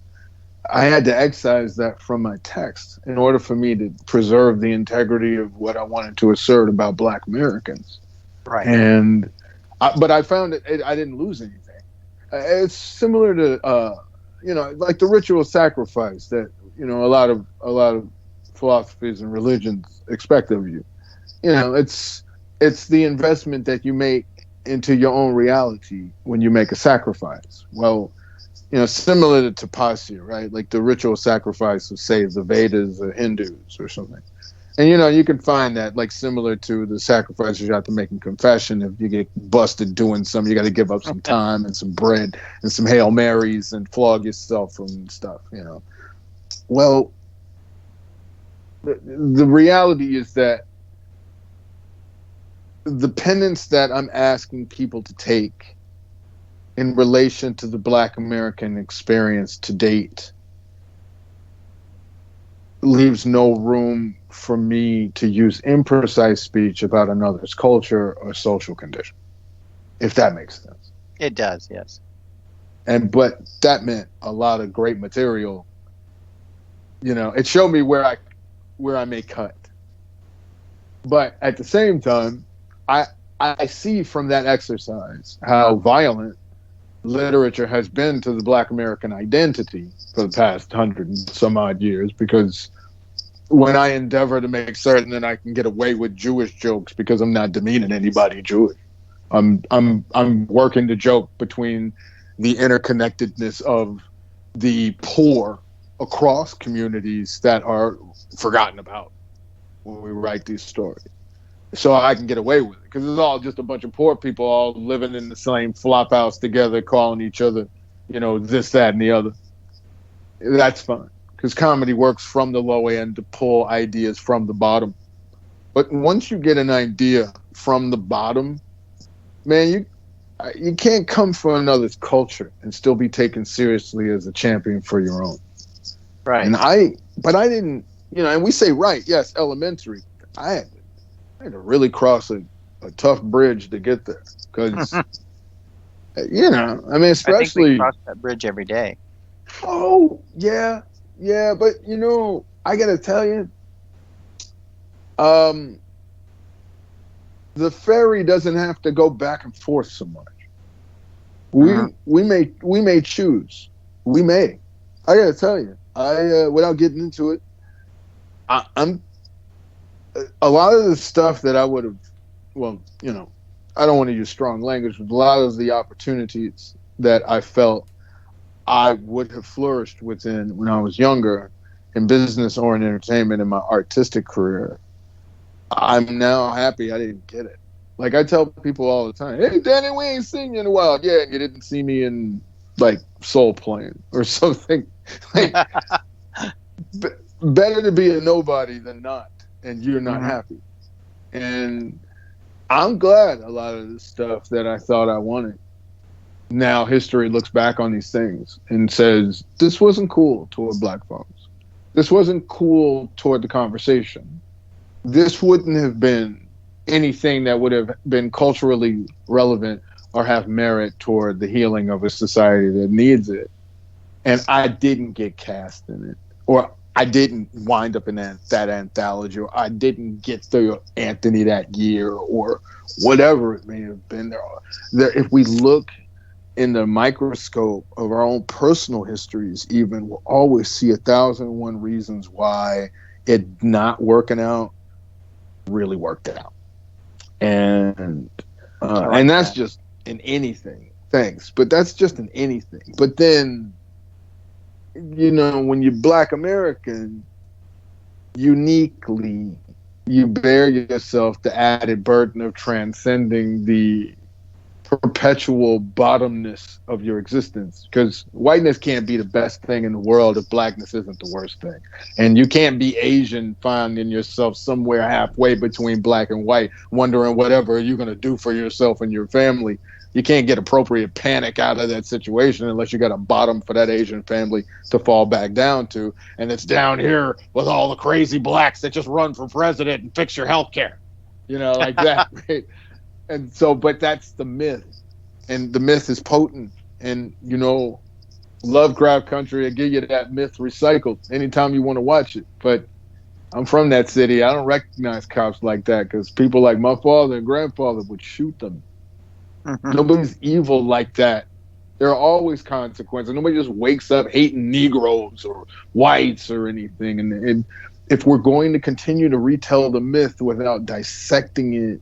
I had to excise that from my text in order for me to preserve the integrity of what I wanted to assert about Black Americans. Right. But I found I didn't lose anything. It's similar to, like the ritual sacrifice that a lot of philosophies and religions expect of you. It's the investment that you make into your own reality when you make a sacrifice. Well, similar to tapasya, right? Like the ritual sacrifice of, say, the Vedas or Hindus or something. And, you can find that like similar to the sacrifices you have to make in confession. If you get busted doing something, you got to give up some time and some bread and some Hail Marys and flog yourself and stuff, Well, the reality is that the penance that I'm asking people to take in relation to the Black American experience to date leaves no room for me to use imprecise speech about another's culture or social condition, if that makes sense. It does, yes. But that meant a lot of great material. It showed me where I may cut. But at the same time, I see from that exercise how violent literature has been to the Black American identity for the past 100 and some odd years, because when I endeavor to make certain that I can get away with Jewish jokes because I'm not demeaning anybody Jewish, I'm working the joke between the interconnectedness of the poor across communities that are forgotten about when we write these stories. So I can get away with it because it's all just a bunch of poor people all living in the same flop house together, calling each other, this, that, and the other. That's fine because comedy works from the low end to pull ideas from the bottom. But once you get an idea from the bottom, man, You can't come from another's culture and still be taken seriously as a champion for your own. Right. But I didn't, and we say right, yes, elementary. I had to really cross a tough bridge to get there because, I mean, I think we especially, cross that bridge every day. oh, yeah, yeah, but, I got to tell you, um, the ferry doesn't have to go back and forth so much. Mhm. We may choose. We may. I got to tell you, without getting into it, I'm a lot of the stuff that I would have, well, I don't want to use strong language, but a lot of the opportunities that I felt I would have flourished within when I was younger in business or in entertainment in my artistic career, I'm now happy I didn't get it. Like I tell people all the time, hey, Danny, we ain't seen you in a while. Yeah, you didn't see me in like Soul Plane or something. Like, better to be a nobody than not, and you're not Mhm. happy. And I'm glad a lot of the stuff that I thought I wanted. Now history looks back on these things and says this wasn't cool toward black folks. This wasn't cool toward the conversation. This wouldn't have been anything that would have been culturally relevant or have merit toward the healing of a society that needs it. And I didn't get cast in it, or I didn't wind up in that anthology, or I didn't get the Anthony that year, or whatever it may have been. If we look in the microscope of our own personal histories, even we'll always see 1,001 reasons why it not working out really worked out, and I like and that's that. just in anything. Thanks, but that's just in anything. But then when you're Black American, uniquely, you bear yourself the added burden of transcending the perpetual bottomness of your existence, because whiteness can't be the best thing in the world if blackness isn't the worst thing, and you can't be Asian finding yourself somewhere halfway between black and white wondering whatever you're going to do for yourself and your family. You can't get appropriate panic out of that situation unless you got a bottom for that Asian family to fall back down to, and it's down here with all the crazy blacks that just run for president and fix your health care, like that. Right? And so, but that's the myth, and the myth is potent. And Lovecraft Country will give you that myth recycled anytime you want to watch it. But I'm from that city. I don't recognize cops like that because people like my father and grandfather would shoot them. Nobody's evil like that. There are always consequences. Nobody just wakes up hating Negroes or whites or anything. And if we're going to continue to retell the myth without dissecting it,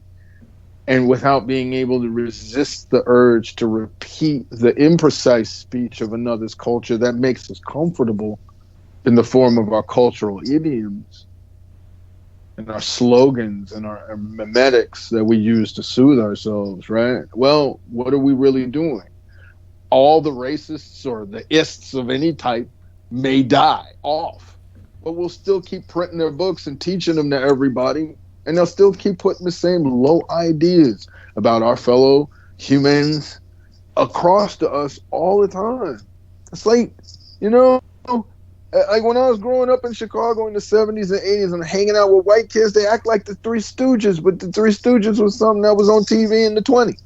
and without being able to resist the urge to repeat the imprecise speech of another's culture that makes us comfortable in the form of our cultural idioms and our slogans and our mimetics that we use to soothe ourselves, right? Well, what are we really doing? All the racists or the ists of any type may die off, but we'll still keep printing their books and teaching them to everybody, and they'll still keep putting the same low ideas about our fellow humans across to us all the time. It's like when I was growing up in Chicago in the 70s and 80s and hanging out with white kids, they act like the Three Stooges, but the Three Stooges was something that was on TV in the 20s.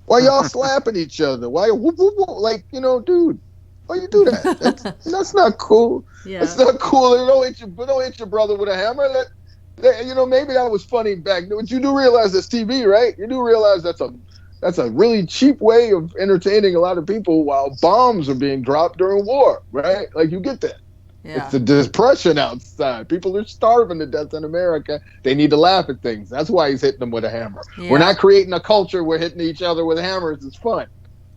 Why y'all slapping each other? Why whoop, whoop, whoop? Like, dude, why you do that? That's not cool. Yeah. That's not cool. Don't hit your brother with a hammer. Maybe that was funny back. But you do realize that's TV, right? You do realize that's a really cheap way of entertaining a lot of people while bombs are being dropped during war, right? Like, you get that. Yeah. It's the depression outside. People are starving to death in America. They need to laugh at things. That's why he's hitting them with a hammer. Yeah. We're not creating a culture where hitting each other with hammers is fun.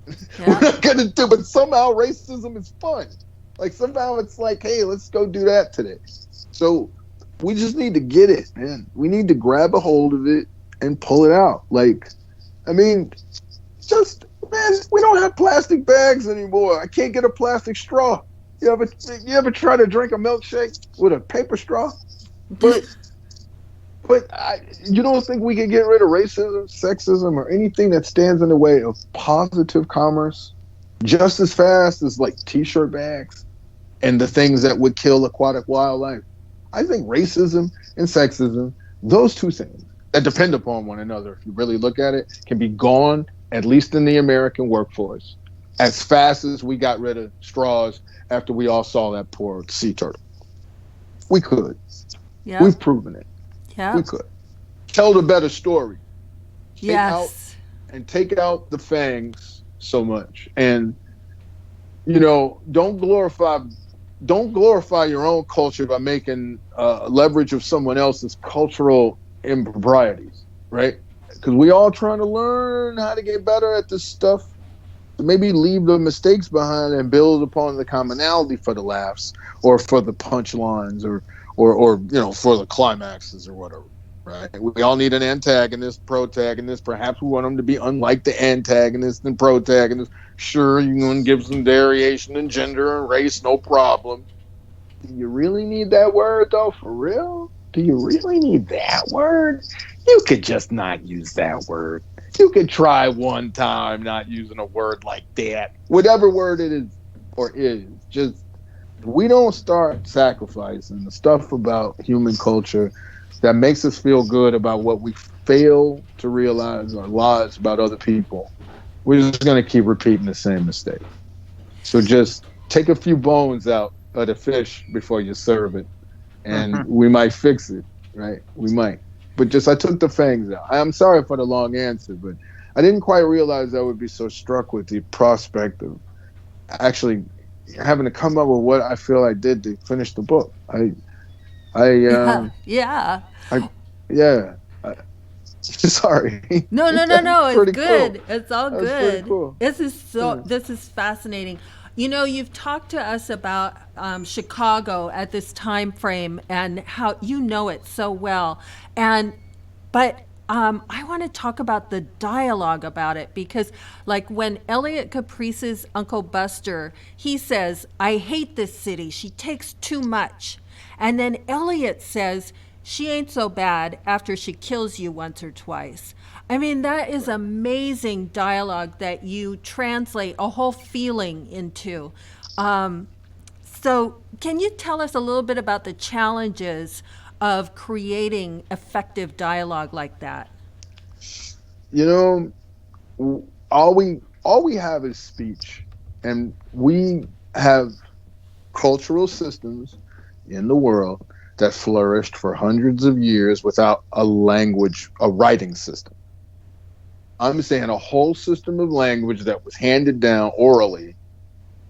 Yeah. We're not going to do, but somehow racism is fun. Like, somehow it's like, hey, let's go do that today. So we just need to get it, man. We need to grab a hold of it and pull it out. Like, I mean, man, we don't have plastic bags anymore. I can't get a plastic straw. You ever try to drink a milkshake with a paper straw? But But you don't think we could get rid of racism, sexism, or anything that stands in the way of positive commerce just as fast as like t-shirt bags and the things that would kill aquatic wildlife? I think racism and sexism, those two things that depend upon one another, if you really look at it, can be gone, at least in the American workforce, as fast as we got rid of straws after we all saw that poor sea turtle. We could. Yep. We've proven it. We Yep. could. Tell the better story. Take out Yes. take out the fangs so much. And you know, don't glorify your own culture by making leverage of someone else's cultural improprieties, right? Because we all trying to learn how to get better at this stuff. Maybe leave the mistakes behind and build upon the commonality for the laughs or for the punchlines or you know, for the climaxes or whatever. Right? We all need an antagonist, protagonist. Perhaps we want them to be unlike the antagonist and protagonist. Sure, you can give some variation in gender and race, no problem. Do you really need that word, though? For real? Do you really need that word? You could just not use that word. You could try one time not using a word like that. Whatever word it is or is. Just, we don't start sacrificing the stuff about human culture that makes us feel good about what we fail to realize our lives about other people. We're just going to keep repeating the same mistake. So just take a few bones out of the fish before you serve it, and we might fix it, right? We might. But just, I took the fangs out. I'm sorry for the long answer, but I didn't quite realize I would be so struck with the prospect of actually having to come up with what I feel I did to finish the book. Yeah. I, Yeah. I yeah. Sorry. No, no, no, no. That's It's pretty cool. good. It's all That's pretty good. cool. Yeah. This is fascinating. You know, you've talked to us about Chicago at this time frame and how you know it so well. And but I want to talk about the dialogue about it because, like, when Elliot Caprice's Uncle Buster, he says, "I hate this city. She takes too much," and then Elliot says, "She ain't so bad after she kills you once or twice." I mean, that is amazing dialogue that you translate a whole feeling into. Um, so, can you tell us a little bit about the challenges of creating effective dialogue like that? You know, all we have is speech, and we have cultural systems in the world that flourished for hundreds of years without a language, a writing system. I'm saying a whole system of language that was handed down orally.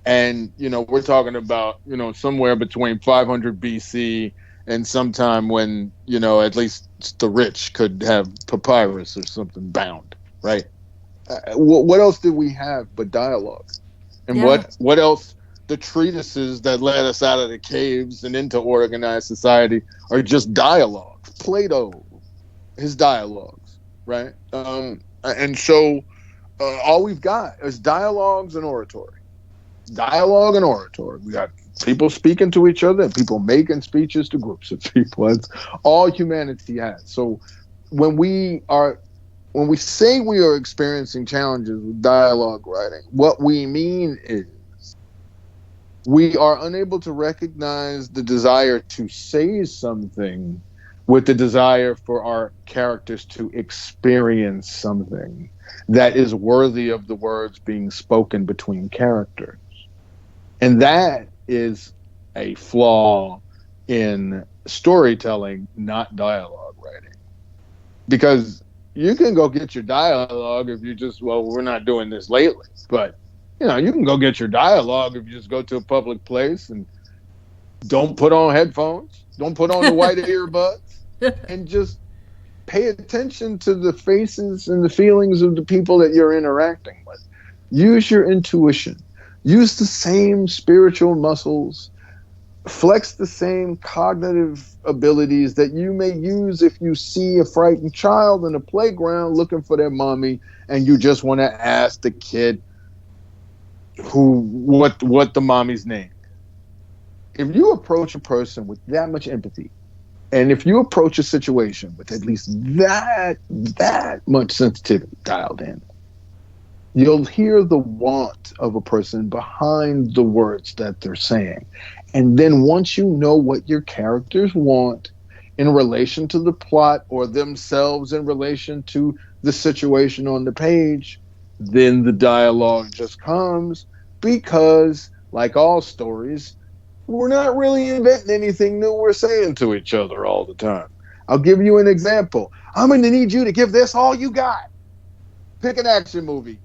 And, you know, we're talking about, you know, somewhere between 500 BC and sometime when, you know, at least the rich could have papyrus or something bound, right? What else did we have but dialogue? And Yeah. what else? The treatises that led us out of the caves and into organized society are just dialogues. Plato, his dialogues, right? And so all we've got is dialogues and oratory. Dialogue and oratory. We got people speaking to each other and people making speeches to groups of people. That's all humanity has. So when we are when we say we are experiencing challenges with dialogue writing, what we mean is we are unable to recognize the desire to say something with the desire for our characters to experience something that is worthy of the words being spoken between characters. And that is a flaw in storytelling, not dialogue writing. Because you can go get your dialogue if you just, well, we're not doing this lately. But, you know, you can go get your dialogue if you just go to a public place and don't put on headphones, don't put on the white earbuds, and just pay attention to the faces and the feelings of the people that you're interacting with. Use your intuition. Use the same spiritual muscles. Flex the same cognitive abilities that you may use if you see a frightened child in a playground looking for their mommy and you just want to ask the kid what the mommy's name. If you approach a person with that much empathy And if you approach a situation with at least that much sensitivity dialed in, you'll hear the want of a person behind the words that they're saying. And then once you know what your characters want in relation to the plot or themselves in relation to the situation on the page, then the dialogue just comes because, like all stories, we're not really inventing anything new we're saying to each other all the time. I'll give you an example. I'm going to need you to give this all you got. Pick an action movie.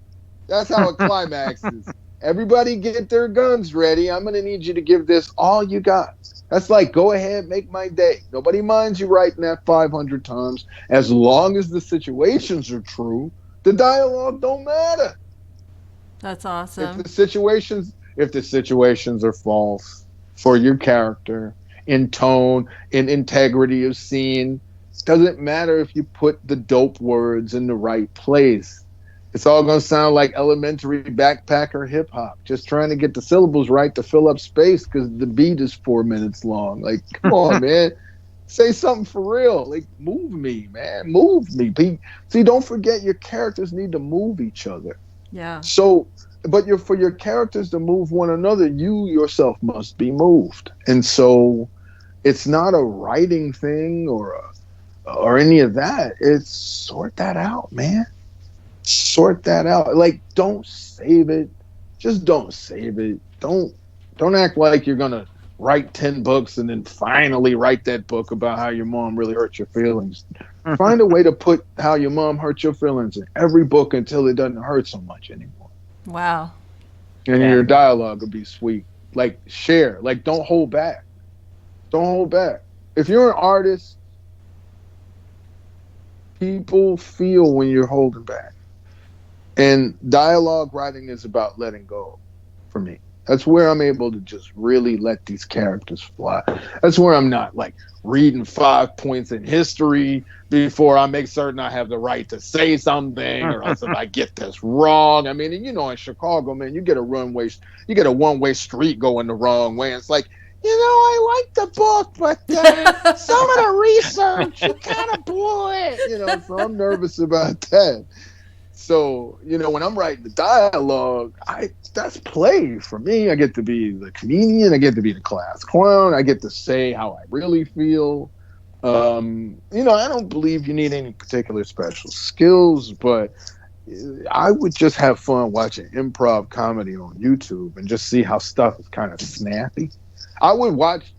That's how it climaxes. Everybody get their guns ready. I'm going to need you to give this all you got. That's like, go ahead, make my day. Nobody minds you writing that 500 times. As long as the situations are true, the dialogue don't matter. That's If awesome. the situations are false for your character in tone, in integrity of scene, doesn't matter if you put the dope words in the right place. It's all going to sound like elementary backpacker hip hop, just trying to get the syllables right to fill up space because the beat is 4 minutes long. Like, come on, man. Say something for real. Like, move me, man. Move me. See, don't forget your characters need to move each other. Yeah. So, but for your characters to move one another, you yourself must be moved. And so it's not a writing thing or any of that. It's sort that out, man. Sort that out. Like, don't save it. Just don't save it. Don't act like you're gonna write 10 books and then finally write that book about how your mom really hurt your feelings. Find a way to put how your mom hurt your feelings in every book until it doesn't hurt so much anymore. Wow. And Yeah. your dialogue will be sweet. Like, share. Like, don't hold back. Don't hold back. If you're an artist, people feel when you're holding back. And dialogue writing is about letting go for me. That's where I'm able to just really let these characters fly. That's where I'm not like reading 5 points in history before I make certain I have the right to say something, or else if I get this wrong. I mean, and in Chicago, man, you get a one-way street going the wrong way. It's like, I like the book, but some of the research, you kind of blew it. So I'm nervous about that. So, when I'm writing the dialogue, that's play for me. I get to be the comedian, I get to be the class clown, I get to say how I really feel. I don't believe you need any particular special skills, but I would just have fun watching improv comedy on YouTube and just see how stuff is kind of snappy. I would watch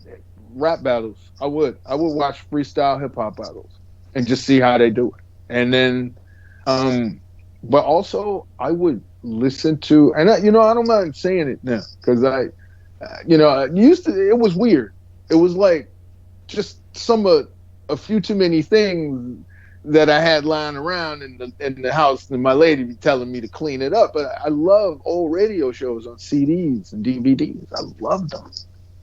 rap battles. I would watch freestyle hip hop battles and just see how they do it. And then um but also I would listen to, and I don't mind saying it now because I used to. It was weird. It was like just a few too many things that I had lying around in the house, and my lady be telling me to clean it up. But I love old radio shows on CDs and DVDs. I love them.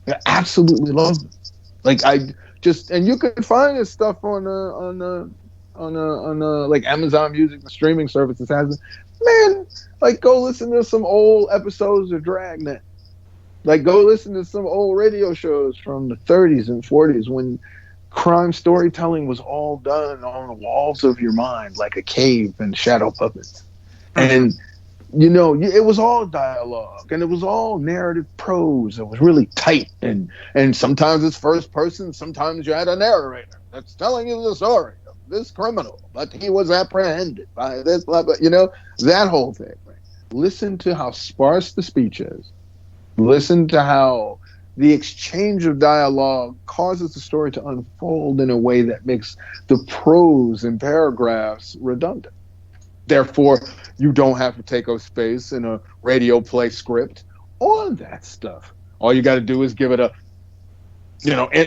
I absolutely love them. Like, and you can find this stuff on like Amazon Music, the streaming services has it. Man, like, go listen to some old episodes of Dragnet. Like, go listen to some old radio shows from the 30s and 40s when crime storytelling was all done on the walls of your mind, like a cave and shadow puppets. And it was all dialogue and it was all narrative prose. It was really tight, and sometimes it's first person, sometimes you had a narrator that's telling you the story of this criminal, but he was apprehended by this, blah blah. That whole thing. Right? Listen to how sparse the speech is. Listen to how the exchange of dialogue causes the story to unfold in a way that makes the prose and paragraphs redundant. Therefore, you don't have to take up space in a radio play script on that stuff. All you got to do is give it a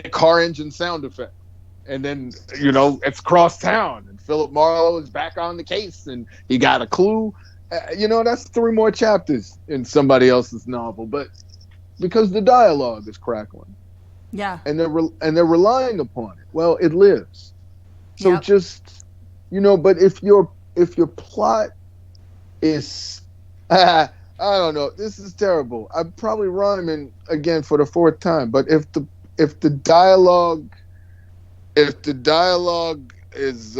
car engine sound effect. And then, it's cross town and Philip Marlowe is back on the case and he got a clue. That's 3 more chapters in somebody else's novel. But because the dialogue is crackling Yeah. and they're relying upon it, well, it lives. So Yep. just, but if your plot is I don't know. This is terrible. I'm probably rhyming again for the fourth time. But if the dialogue if the dialogue is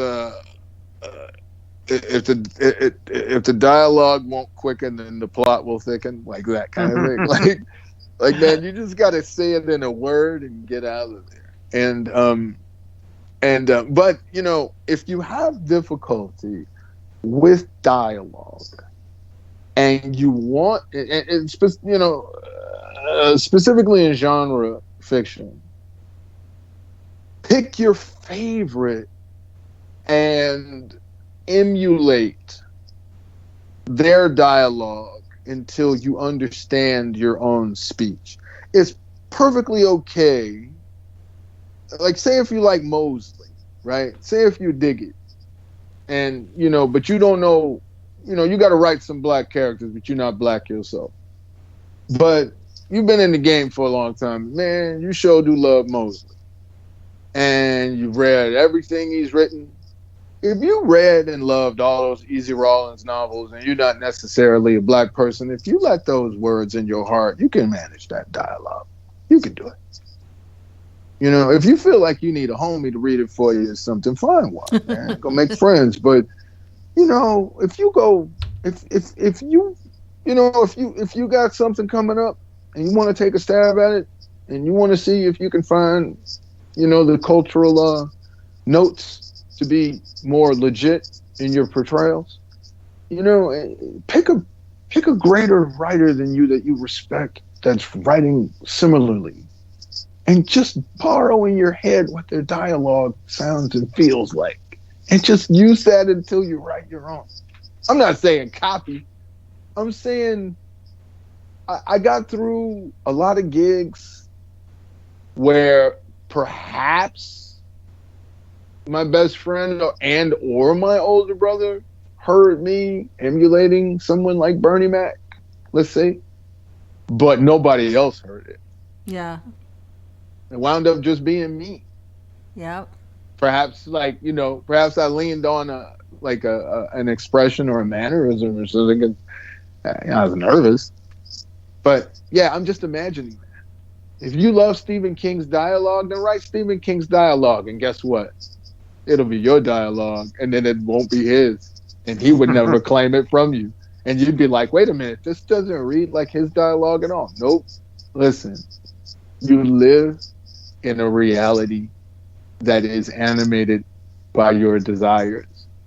if the dialogue won't quicken, then the plot will thicken, like that kind of thing. Like man, you just got to say it in a word and get out of there. But you know, if you have difficulty with dialogue and you want, you know, specifically in genre fiction, pick your favorite and emulate their dialogue until you understand your own speech. It's perfectly okay. Like, say if you like Mosley, right? Say if you dig it, and you know, but you don't know, you know, you got to write some black characters, but you're not black yourself. But you've been in the game for a long time, man. You sure do love Mosley, and you've read everything he's written. If you read and loved all those Easy Rawlins novels and you're not necessarily a black person, if you let those words in your heart, you can manage that dialogue. You can do it. You know, if you feel like you need a homie to read it for you or something, fine, man. Go make friends. But, you know, if you go, if you, you know, if you got something coming up and you want to take a stab at it and you want to see if you can find, you know, the cultural notes to be more legit in your portrayals, you know, pick a greater writer than you that you respect that's writing similarly, and just borrow in your head what their dialogue sounds and feels like, and just use that until you write your own. I'm not saying copy. I'm saying I got through a lot of gigs where perhaps my best friend or my older brother heard me emulating someone like Bernie Mac, let's say, but nobody else heard it. Yeah. It wound up just being me. Yep. Perhaps, like, you know, perhaps I leaned on an expression or a mannerism or something. I was nervous, but yeah, I'm just imagining that. If you love Stephen King's dialogue, then write Stephen King's dialogue, and guess what? It'll be your dialogue, and then it won't be his, and he would never claim it from you. And you'd be like, wait a minute, this doesn't read like his dialogue at all. Nope. Listen, you live in a reality that is animated by your desires.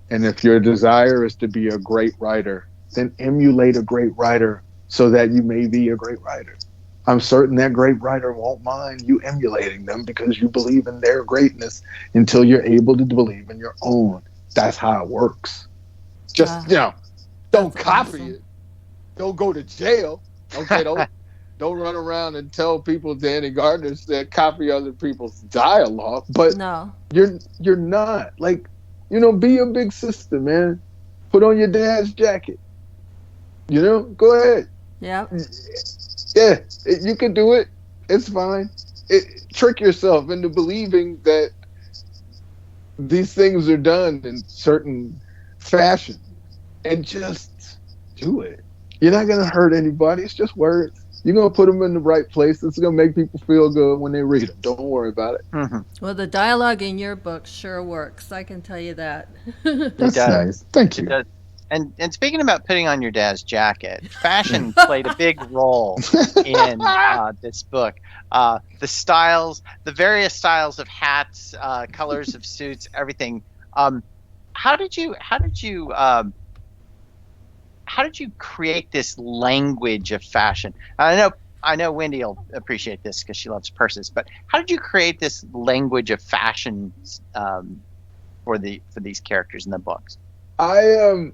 And if your desire is to be a great writer, then emulate a great writer so that you may be a great writer. I'm certain that great writer won't mind you emulating them because you believe in their greatness until you're able to believe in your own. That's how it works. Just, you know, don't copy it. Don't go to jail. Okay, don't run around and tell people Danny Gardner said copy other people's dialogue. But no, you're not. Like, you know, be a big sister, man. Put on your dad's jacket. You know, go ahead. Yep. Yeah, you can do it. It's fine. Trick yourself into believing that these things are done in certain fashion, and just do it. You're not going to hurt anybody. It's just words. You're going to put them in the right place. It's going to make people feel good when they read them. Don't worry about it. Mm-hmm. Well, the dialogue in your book sure works. I can tell you that. That's nice. Thank you. And speaking about putting on your dad's jacket, fashion played a big role in this book. The styles, the various styles of hats, colors of suits, everything. How did you create this language of fashion? I know Wendy will appreciate this because she loves purses. But how did you create this language of fashion for these characters in the books? I'm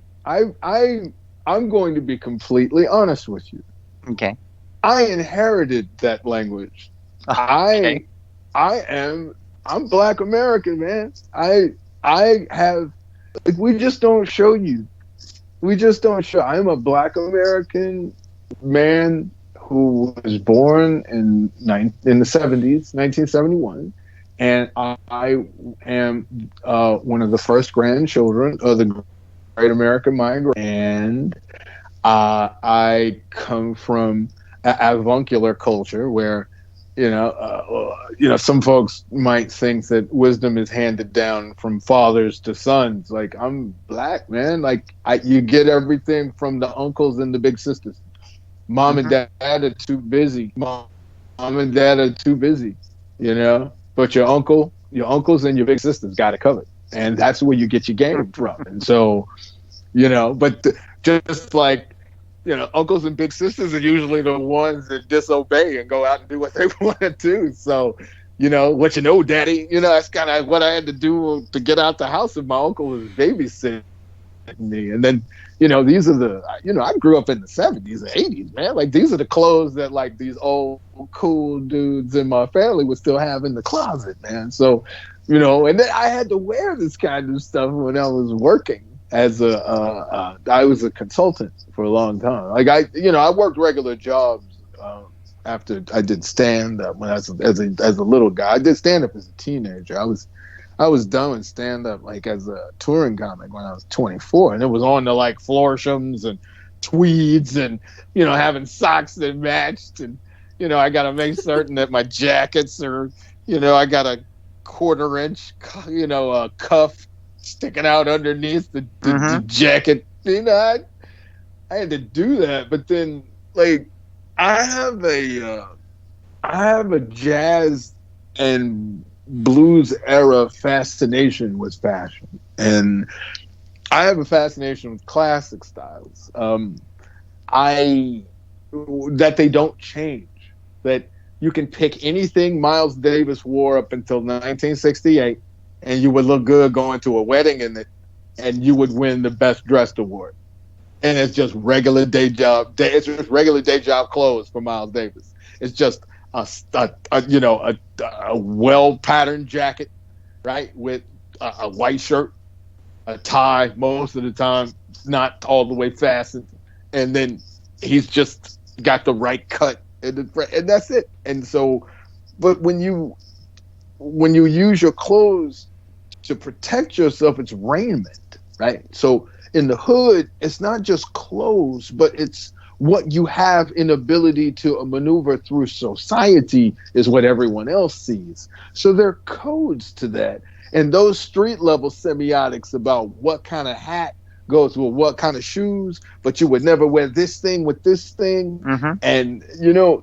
going to be completely honest with you. Okay. I inherited that language. Okay. I'm Black American, man. I have, like, we just don't show you. We just don't show. I'm a Black American man who was born in the 70s, 1971. And I am one of the first grandchildren of the Great American Migrant, and I come from avuncular culture where Some folks might think that wisdom is handed down from fathers to sons. Like, I'm black, man. Like, you get everything from the uncles and the big sisters. Mom and Mm-hmm. dad are too busy. Mom and dad are too busy, But your uncles and your big sisters got it covered. And that's where you get your game from. And so, just like, uncles and big sisters are usually the ones that disobey and go out and do what they want to do. So, what daddy, that's kind of what I had to do to get out the house if my uncle was babysitting me. And then, these are I grew up in the 70s and 80s, man. Like, these are the clothes that, like, these old cool dudes in my family would still have in the closet, man. So, and then I had to wear this kind of stuff when I was working as I was a consultant for a long time. Like, I worked regular jobs after I did stand up when I was as a little guy. I did stand up as a teenager. I was done with stand up like as a touring comic when I was 24, and it was on to like Florshams and tweeds and having socks that matched, and I got to make certain that my jackets are I got a quarter-inch cuff sticking out underneath the Mm-hmm. jacket. I had to do that, but then like I have a jazz and blues era fascination with fashion, and I have a fascination with classic styles. I that they don't change. That you can pick anything Miles Davis wore up until 1968, and you would look good going to a wedding in it, and you would win the best dressed award. And it's just regular day job. It's just regular day job clothes for Miles Davis. It's just a well patterned jacket, right, with a white shirt, a tie most of the time, not all the way fastened, and then he's just got the right cut, and that's it. And so, but when you use your clothes to protect yourself, it's raiment, right? So in the hood, it's not just clothes, but it's what you have in ability to maneuver through society is what everyone else sees. So there are codes to that. And those street level semiotics about what kind of hat goes with what kind of shoes, but you would never wear this thing with this thing. Mm-hmm. And,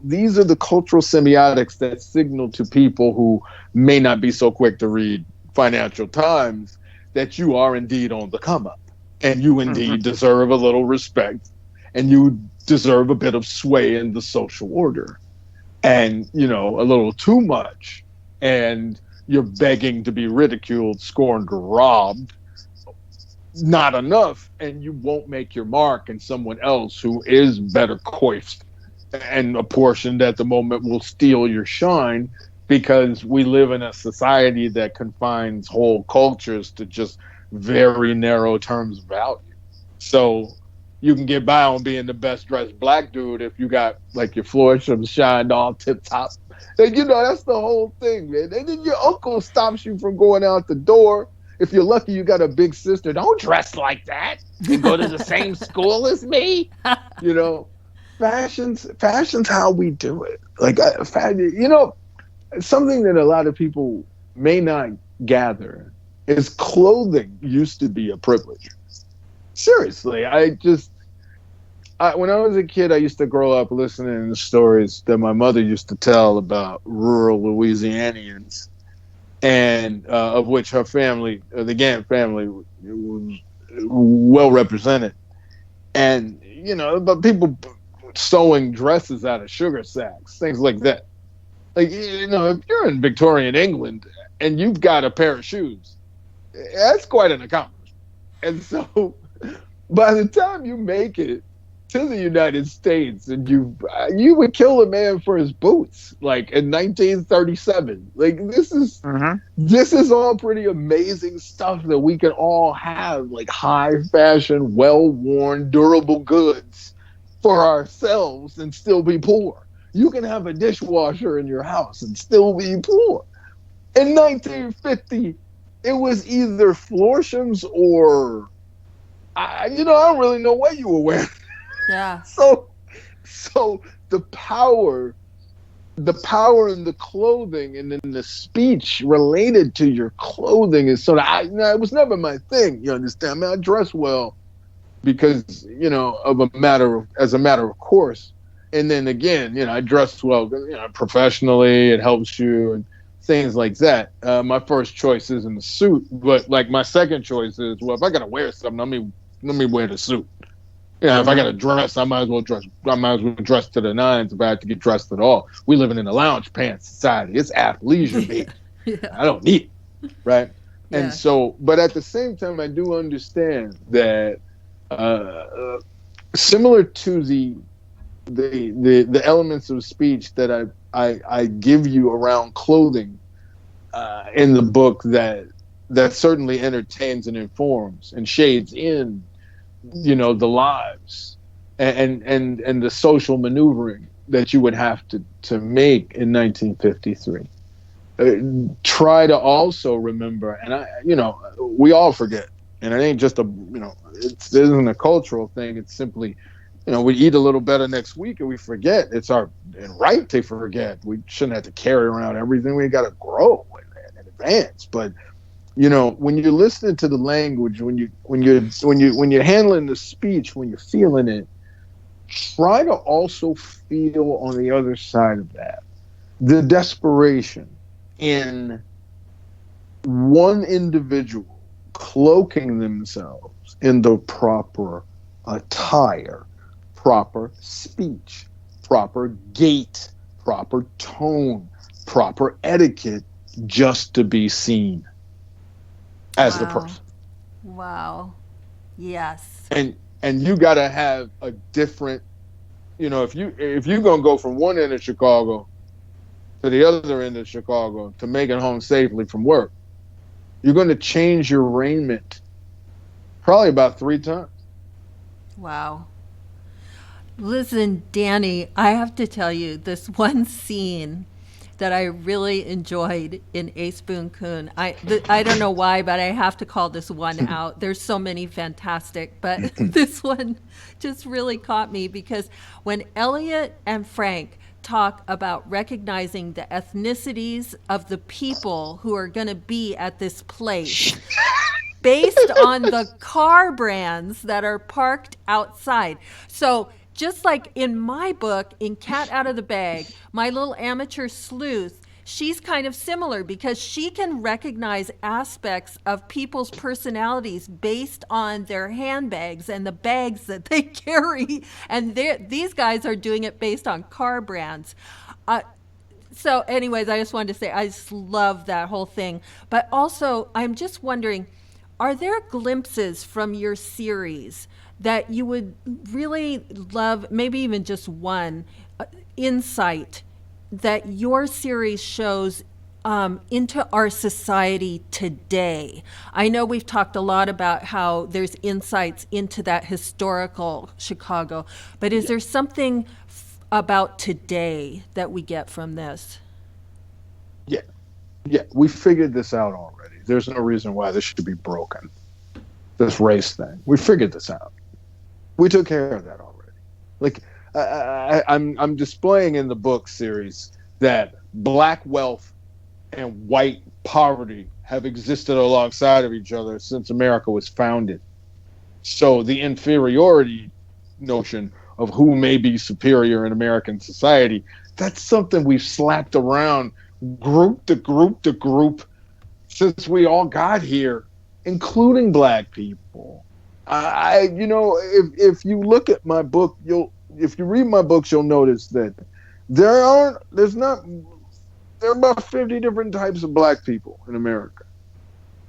these are the cultural semiotics that signal to people who may not be so quick to read Financial Times that you are indeed on the come up, and you indeed deserve a little respect, and you deserve a bit of sway in the social order. And, a little too much, and you're begging to be ridiculed, scorned, robbed, not enough, and you won't make your mark, and someone else who is better coiffed and apportioned at the moment will steal your shine, because we live in a society that confines whole cultures to just very narrow terms of value. So you can get by on being the best dressed black dude if you got like your Florsham shined all tip top. And that's the whole thing, man. And then your uncle stops you from going out the door. If you're lucky, you got a big sister. Don't dress like that and go to the same school as me. You know, fashion's how we do it. Like, something that a lot of people may not gather is clothing used to be a privilege. Seriously, when I was a kid, I used to grow up listening to stories that my mother used to tell about rural Louisianians, and of which her family, the Gant family, was well represented. And, but people sewing dresses out of sugar sacks, things like that. Like, if you're in Victorian England and you've got a pair of shoes, that's quite an accomplishment. And so by the time you make it to the United States, and you would kill a man for his boots, like in 1937. Like, this is all pretty amazing stuff that we can all have, like high fashion, well worn, durable goods for ourselves and still be poor. You can have a dishwasher in your house and still be poor. In 1950, it was either Florshams or I don't really know what you were wearing. Yeah. So the power the power in the clothing and in the speech related to your clothing is sort of, it was never my thing. You understand? I mean, I dress well because, as a matter of course. And then again, I dress well, professionally. It helps you and things like that. My first choice isn't a suit, but like my second choice is, well, if I gotta wear something, let me wear the suit. If I got to dress, I might as well dress. I might as well dress to the nines if I have to get dressed at all. We living in a lounge pants society. It's athleisure, baby. Yeah. I don't need it, right? And Yeah. so, but at the same time, I do understand that similar to the elements of speech that I give you around clothing in the book that certainly entertains and informs and shades in the lives and the social maneuvering that you would have to make in 1953. Try to also remember, and we all forget, and it ain't just it isn't a cultural thing. It's simply, we eat a little better next week and we forget. It's our right to forget. We shouldn't have to carry around everything. We got to grow and advance. But when you're listening to the language, when you're handling the speech, when you're feeling it, try to also feel on the other side of that the desperation in one individual cloaking themselves in the proper attire, proper speech, proper gait, proper tone, proper etiquette, just to be seen as the Wow. person. Wow. Yes. And you got to have a different, if you're going to go from one end of Chicago to the other end of Chicago to make it home safely from work, you're going to change your raiment probably about 3 times. Wow. Listen, Danny, I have to tell you this one scene that I really enjoyed in Ace Boon Coon. I don't know why, but I have to call this one out. There's so many fantastic, but this one just really caught me because when Elliot and Frank talk about recognizing the ethnicities of the people who are going to be at this place based on the car brands that are parked outside. So, just like in my book, in Cat Out of the Bag, my little amateur sleuth, she's kind of similar because she can recognize aspects of people's personalities based on their handbags and the bags that they carry. And these guys are doing it based on car brands. So, anyways, I just wanted to say I just love that whole thing. But also, I'm just wondering, are there glimpses from your series that you would really love, maybe even just one insight that your series shows into our society today? I know we've talked a lot about how there's insights into that historical Chicago, but is Yeah, there something about today that we get from this? yeah, yeah. We figured this out already. There's no reason why this should be broken. This race thing, we figured this out. We took care of that already. Like I'm displaying in the book series that black wealth and white poverty have existed alongside of each other since America was founded. So the inferiority notion of who may be superior in American society, that's something we've slapped around group to group to group since we all got here, including black people. If you look at my book, if you read my books, you'll notice that there's not, there are about 50 different types of black people in America.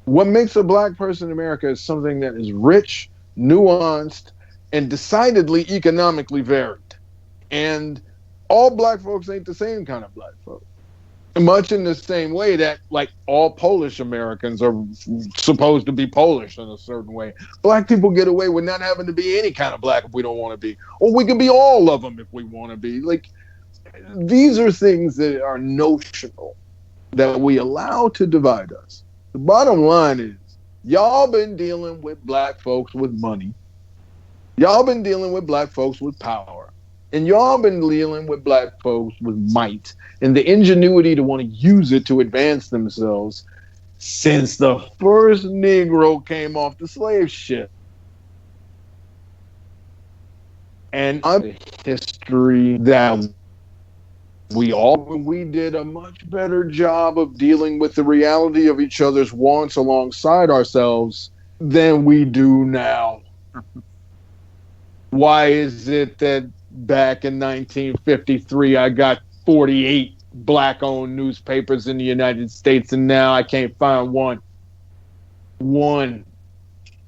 What makes a black person in America is something that is rich, nuanced, and decidedly economically varied. And all black folks ain't the same kind of black folks. Much in the same way that, like, all Polish Americans are supposed to be Polish in a certain way. Black people get away with not having to be any kind of black if we don't want to be, or we can be all of them if we want to be. Like, these are things that are notional that we allow to divide us. The bottom line is, y'all been dealing with black folks with money. Y'all been dealing with black folks with power. And y'all been dealing with black folks with might and the ingenuity to want to use it to advance themselves since the first Negro came off the slave ship. And history that we did a much better job of dealing with the reality of each other's wants alongside ourselves than we do now. Why is it that back in 1953 I got 48 black owned newspapers in the United States and now I can't find one? One.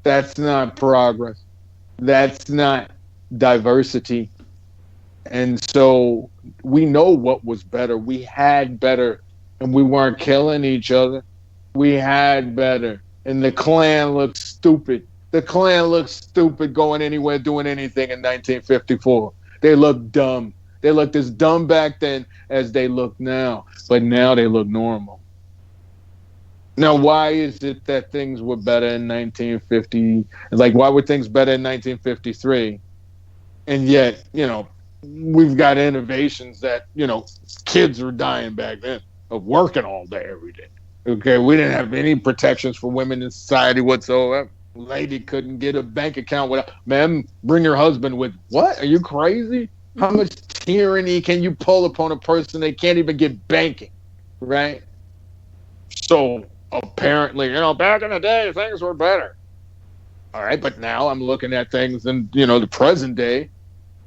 That's not progress. That's not diversity. And so we know what was better. We had better, and we weren't killing each other. We had better. And the Klan looked stupid. The Klan looked stupid going anywhere, doing anything in 1954. They looked dumb. They looked as dumb back then as they look now. But now they look normal. Now, why is it that things were better in 1950? Like, why were things better in 1953? And yet, we've got innovations that, kids were dying back then of working all day, every day. Okay, we didn't have any protections for women in society whatsoever. Lady couldn't get a bank account without, ma'am, bring your husband with. What? Are you crazy? How much tyranny can you pull upon a person they can't even get banking, right? So apparently, back in the day, things were better. All right, but now I'm looking at things in, the present day,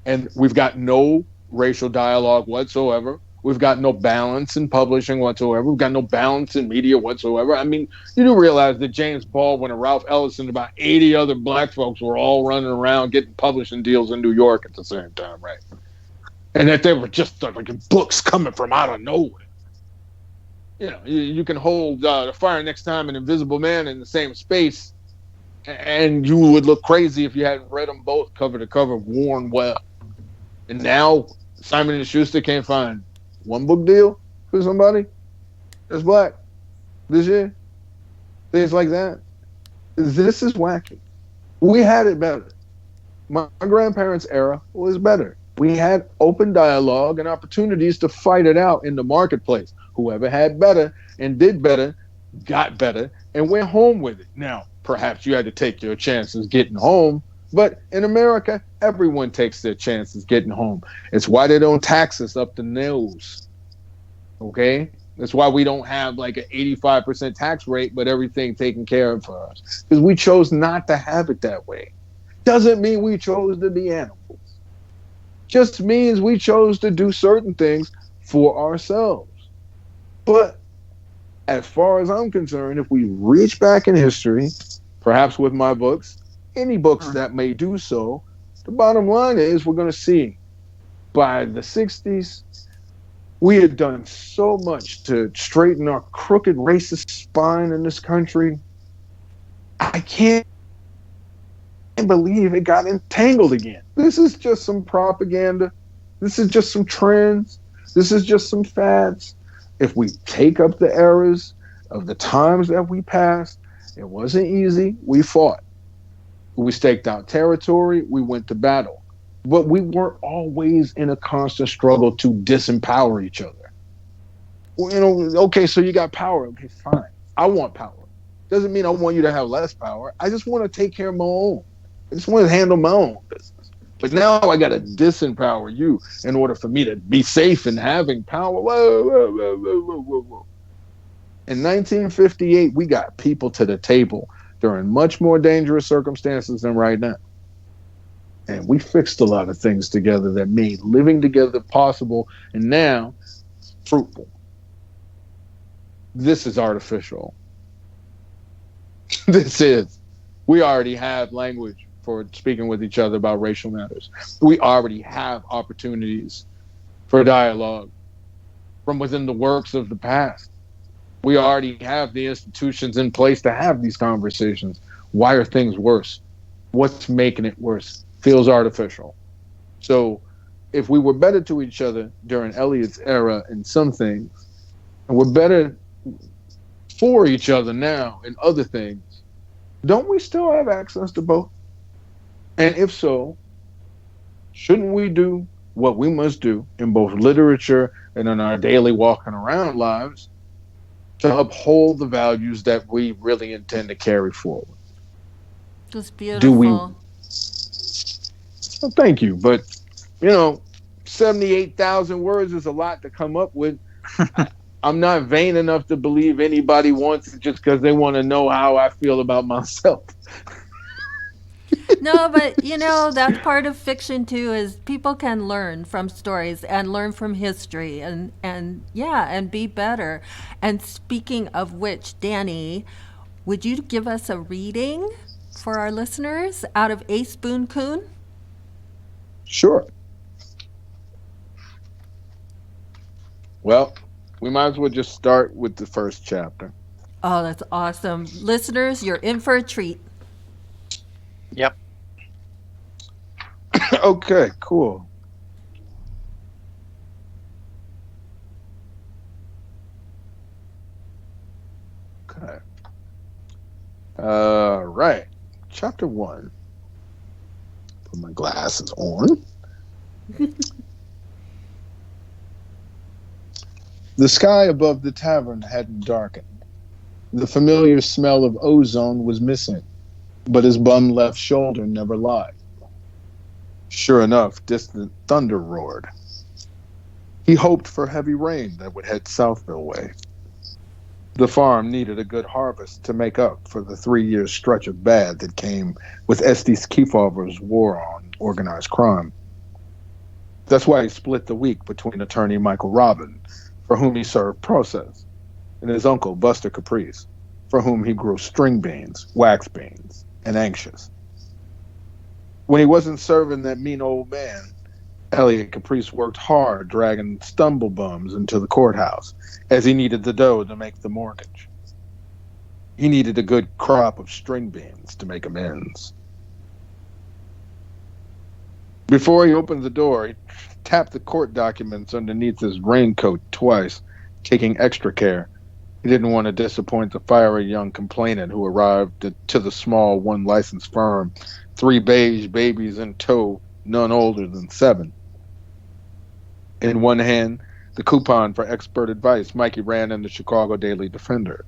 and we've got no racial dialogue whatsoever. We've got no balance in publishing whatsoever. We've got no balance in media whatsoever. I mean, you do realize that James Baldwin and Ralph Ellison and about 80 other black folks were all running around getting publishing deals in New York at the same time, right? And that they were just like books coming from out of nowhere. You can hold The Fire Next Time and Invisible Man in the same space, and you would look crazy if you hadn't read them both cover to cover, worn well. And now Simon and Schuster can't find one book deal for somebody that's black this year. Things like that. This is wacky. We had it better. My grandparents' era was better. We had open dialogue and opportunities to fight it out in the marketplace. Whoever had better and did better got better and went home with it. Now, perhaps you had to take your chances getting home, but in America, everyone takes their chances getting home. It's why they don't tax us up the nose. Okay? That's why we don't have like an 85% tax rate, but everything taken care of for us. Because we chose not to have it that way. Doesn't mean we chose to be animals. Just means we chose to do certain things for ourselves. But as far as I'm concerned, if we reach back in history, perhaps with my books, any books that may do so, the bottom line is we're going to see by the 60s, we had done so much to straighten our crooked racist spine in this country. I can't believe it got entangled again. This is just some propaganda. This is just some trends. This is just some fads. If we take up the errors of the times that we passed, it wasn't easy. We fought. We staked out territory. We went to battle. But we weren't always in a constant struggle to disempower each other. Well, okay, so you got power. Okay, fine. I want power. Doesn't mean I want you to have less power. I just want to take care of my own. I just want to handle my own business. But now I got to disempower you in order for me to be safe in having power. Whoa, whoa, whoa, whoa, whoa, whoa, whoa. In 1958, we got people to the table during much more dangerous circumstances than right now. And we fixed a lot of things together that made living together possible and now fruitful. This is artificial. This is. We already have language for speaking with each other about racial matters. We already have opportunities for dialogue from within the works of the past. We already have the institutions in place to have these conversations. Why are things worse? What's making it worse? Feels artificial. So if we were better to each other during Eliot's era in some things, and we're better for each other now in other things, don't we still have access to both? And if so, shouldn't we do what we must do in both literature and in our daily walking around lives to uphold the values that we really intend to carry forward. Just Do we? beautiful. Well, thank you, but you know, 78,000 words is a lot to come up with. I, I'm not vain enough to believe anybody wants it just because they want to know how I feel about myself. No, but that's part of fiction too, is people can learn from stories and learn from history and yeah, and be better. And speaking of which, Danny, would you give us a reading for our listeners out of Ace Boone Coon? Sure. Well, we might as well just start with the first chapter. Oh, that's awesome. Listeners, you're in for a treat. Yep. Okay, cool. Okay. Right. Chapter one. Put my glasses on. The sky above the tavern hadn't darkened. The familiar smell of ozone was missing, but his bum left shoulder never lied. Sure enough, distant thunder roared. He hoped for heavy rain that would head Southville way. The farm needed a good harvest to make up for the 3 year stretch of bad that came with Estes Kefauver's war on organized crime. That's why he split the week between attorney Michael Robin, for whom he served process, and his uncle Buster Caprice, for whom he grew string beans, wax beans, and anxious. When he wasn't serving that mean old man, Elliot Caprice worked hard dragging stumblebums into the courthouse as he needed the dough to make the mortgage. He needed a good crop of string beans to make amends. Before he opened the door, he tapped the court documents underneath his raincoat twice, taking extra care. He didn't want to disappoint the fiery young complainant who arrived to the small one licensed firm, 3 beige babies in tow, none older than 7. In one hand, the coupon for expert advice Mikey ran in the Chicago Daily Defender.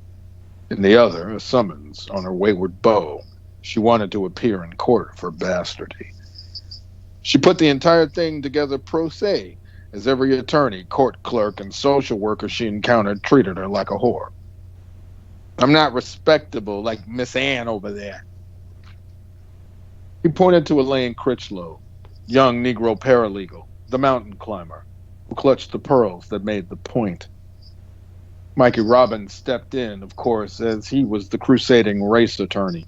In the other, a summons on her wayward beau. She wanted to appear in court for bastardy. She put the entire thing together pro se, as every attorney, court clerk, and social worker she encountered treated her like a whore. I'm not respectable like Miss Ann over there. He pointed to Elaine Critchlow, young Negro paralegal, the mountain climber, who clutched the pearls that made the point. Mikey Robbins stepped in, of course, as he was the crusading race attorney.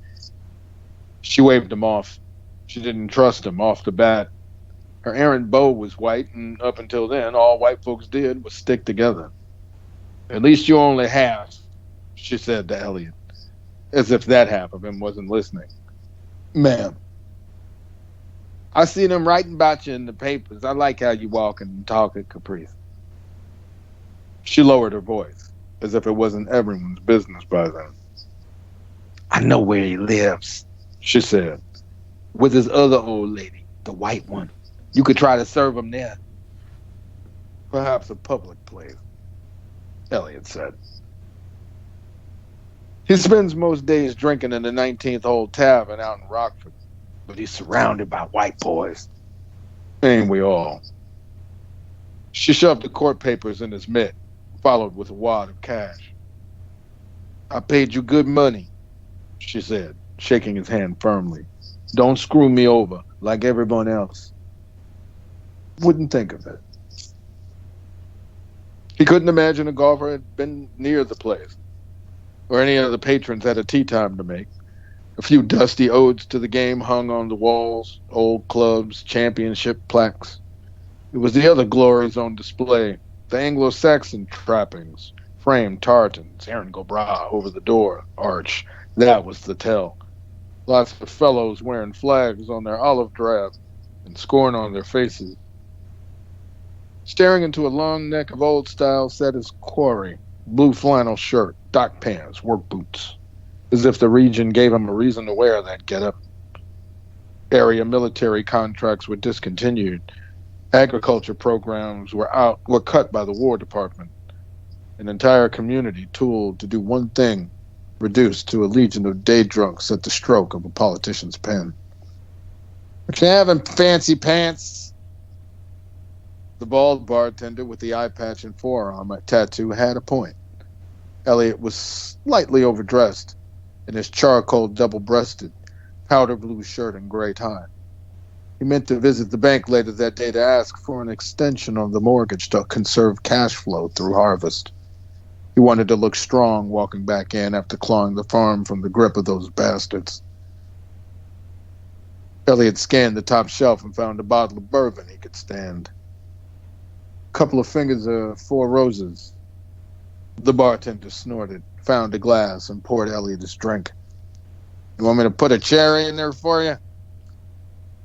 She waved him off. She didn't trust him off the bat. Her errant beau was white, and up until then, all white folks did was stick together. At least you only half, she said to Elliot, as if that half of him wasn't listening. Ma'am, I see them writing about you in the papers. I like how you walk and talk at Caprice. She lowered her voice, as if it wasn't everyone's business by then. I know where he lives, she said, with his other old lady, the white one. You could try to serve him there. Perhaps a public place, Elliot said. He spends most days drinking in the 19th Hole Tavern out in Rockford, but he's surrounded by white boys. Ain't we all? She shoved the court papers in his mitt, followed with a wad of cash. I paid you good money, she said, shaking his hand firmly. Don't screw me over like everyone else. Wouldn't think of it. He couldn't imagine a golfer had been near the place, or any of the patrons had a tea time to make. A few dusty odes to the game hung on the walls, old clubs, championship plaques. It was the other glories on display, the Anglo-Saxon trappings, framed tartans, Aaron Gobra over the door arch. That was the tell. Lots of fellows wearing flags on their olive drab and scorn on their faces. Staring into a long neck of old style sat his quarry, blue flannel shirt, dock pants, work boots, as if the region gave him a reason to wear that getup. Area military contracts were discontinued, Agriculture programs were cut by the War Department. An entire community tooled to do one thing, reduced to a legion of day drunks at the stroke of a politician's pen. What you having, fancy pants? The bald bartender with the eye patch and forearm tattoo had a point. Elliot was slightly overdressed in his charcoal double-breasted, powder blue shirt and gray tie. He meant to visit the bank later that day to ask for an extension of the mortgage to conserve cash flow through harvest. He wanted to look strong walking back in after clawing the farm from the grip of those bastards. Elliot scanned the top shelf and found a bottle of bourbon he could stand. A couple of fingers of Four Roses. The bartender snorted, found a glass, and poured Elliot his drink. You want me to put a cherry in there for you?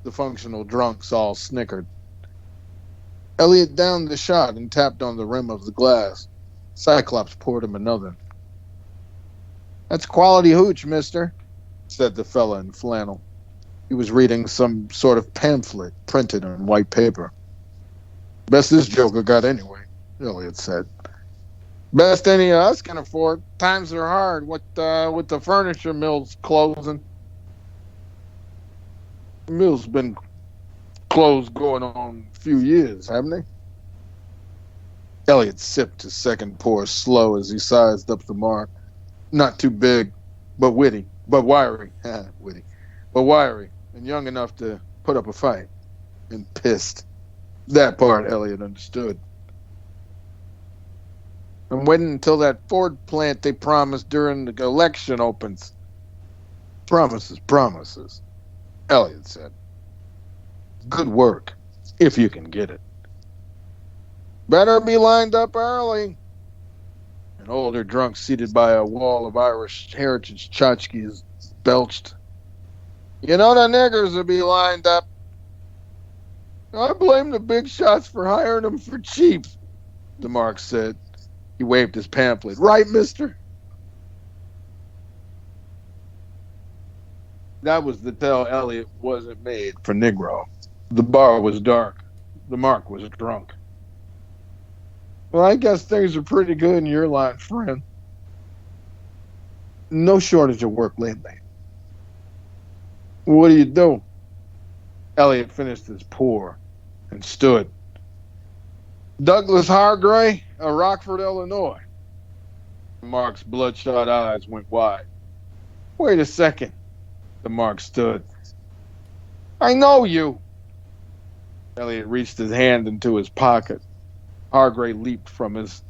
The functional drunks all snickered. Elliot downed the shot and tapped on the rim of the glass. Cyclops poured him another. That's quality hooch, mister, said the fella in flannel. He was reading some sort of pamphlet printed on white paper. Best this joker got anyway, Elliot said. Best any of us can afford. Times are hard with the furniture mills closing. The mill's been closed going on a few years, haven't they? Elliot sipped his second pour slow as he sized up the mark. Not too big, but witty, but wiry. Witty, but wiry, and young enough to put up a fight. And pissed. That part Elliot understood. I'm waiting until that Ford plant they promised during the election opens. Promises, Elliot said. Good work, if you can get it. Better be lined up early. An older drunk seated by a wall of Irish heritage tchotchkes belched. You know the niggers will be lined up. I blame the big shots for hiring them for cheap, DeMarc said. He waved his pamphlet. Right, mister? That was to tell Elliot wasn't made for Negro. The bar was dark. DeMarc was drunk. Well, I guess things are pretty good in your line, friend. No shortage of work lately. What do you do? Elliot finished his pour and stood. Douglas Hargray of Rockford, Illinois. Mark's bloodshot eyes went wide. Wait a second. DeMarc stood. I know you. Elliot reached his hand into his pocket. Hargray leaped from his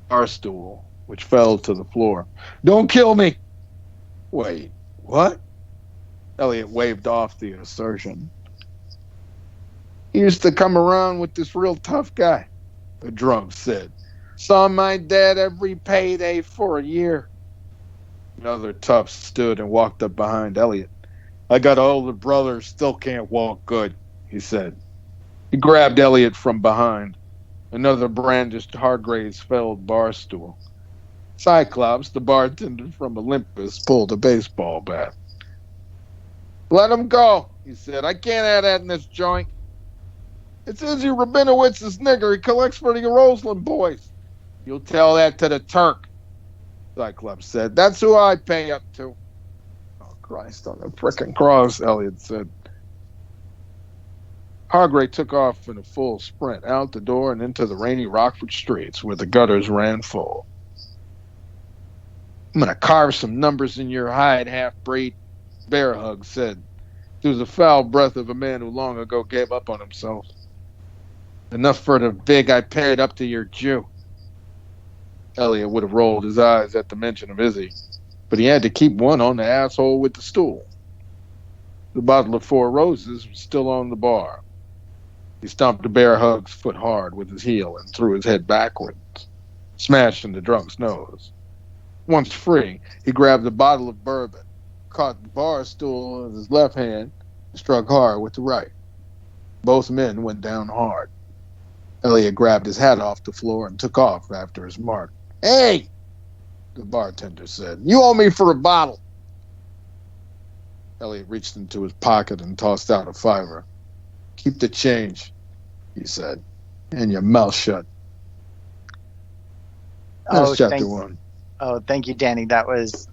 bar stool, which fell to the floor. Don't kill me. Wait, what? Elliot waved off the assertion. He used to come around with this real tough guy, the drunk said. Saw my dad every payday for a year. Another tough stood and walked up behind Elliot. I got an older brother, still can't walk good, he said. He grabbed Elliot from behind. Another brandished Hargray's felled bar stool. Cyclops, the bartender from Olympus, pulled a baseball bat. Let him go, he said. I can't have that in this joint. It's Izzy Rabinowitz's nigger. He collects for the Roseland boys. You'll tell that to the Turk, Cyclops said. That's who I pay up to. Oh, Christ on the frickin' cross, Elliot said. Hargray took off in a full sprint out the door and into the rainy Rockford streets where the gutters ran full. I'm going to carve some numbers in your hide, half-breed, Bear Hug said. It was the foul breath of a man who long ago gave up on himself. Enough for the vig I paid up to your Jew. Elliot would have rolled his eyes at the mention of Izzy, but he had to keep one on the asshole with the stool. The bottle of Four Roses was still on the bar. He stomped the Bear Hug's foot hard with his heel and threw his head backwards, smashing the drunk's nose. Once free, he grabbed a bottle of bourbon, caught the bar stool in his left hand, and struck hard with the right. Both men went down hard. Elliot grabbed his hat off the floor and took off after his mark. Hey, the bartender said, you owe me for a bottle. Elliot reached into his pocket and tossed out a $5. Keep the change. He said, and your mouth shut. That's Oh, chapter thank one. thank you, Danny. That was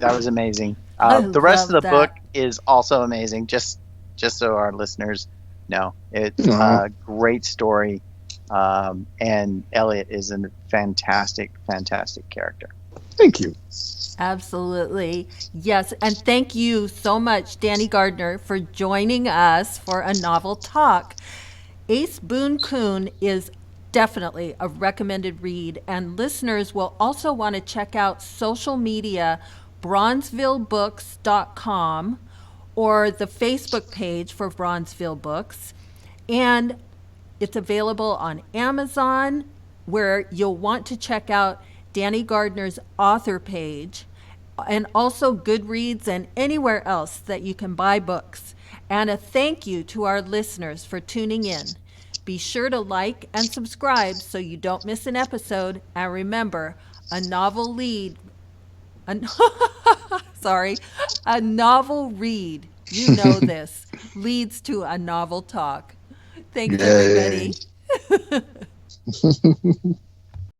amazing. I The rest of love the book that. is also amazing. Just so our listeners know, it's Oh, a great story, and Elliot is a fantastic, fantastic character. thank you. Absolutely. Yes. And thank you so much, Danny Gardner, for joining us for a novel talk. Ace Boone Coon is definitely a recommended read, and listeners will also want to check out social media, bronzevillebooks.com, or the Facebook page for Bronzeville Books. And it's available on Amazon, where you'll want to check out Danny Gardner's author page, and also Goodreads and anywhere else that you can buy books. And a thank you to our listeners for tuning in. Be sure to like and subscribe so you don't miss an episode. And remember, a novel lead, a, sorry, a novel read, you know this, leads to a novel talk. Thanks, Yay. everybody.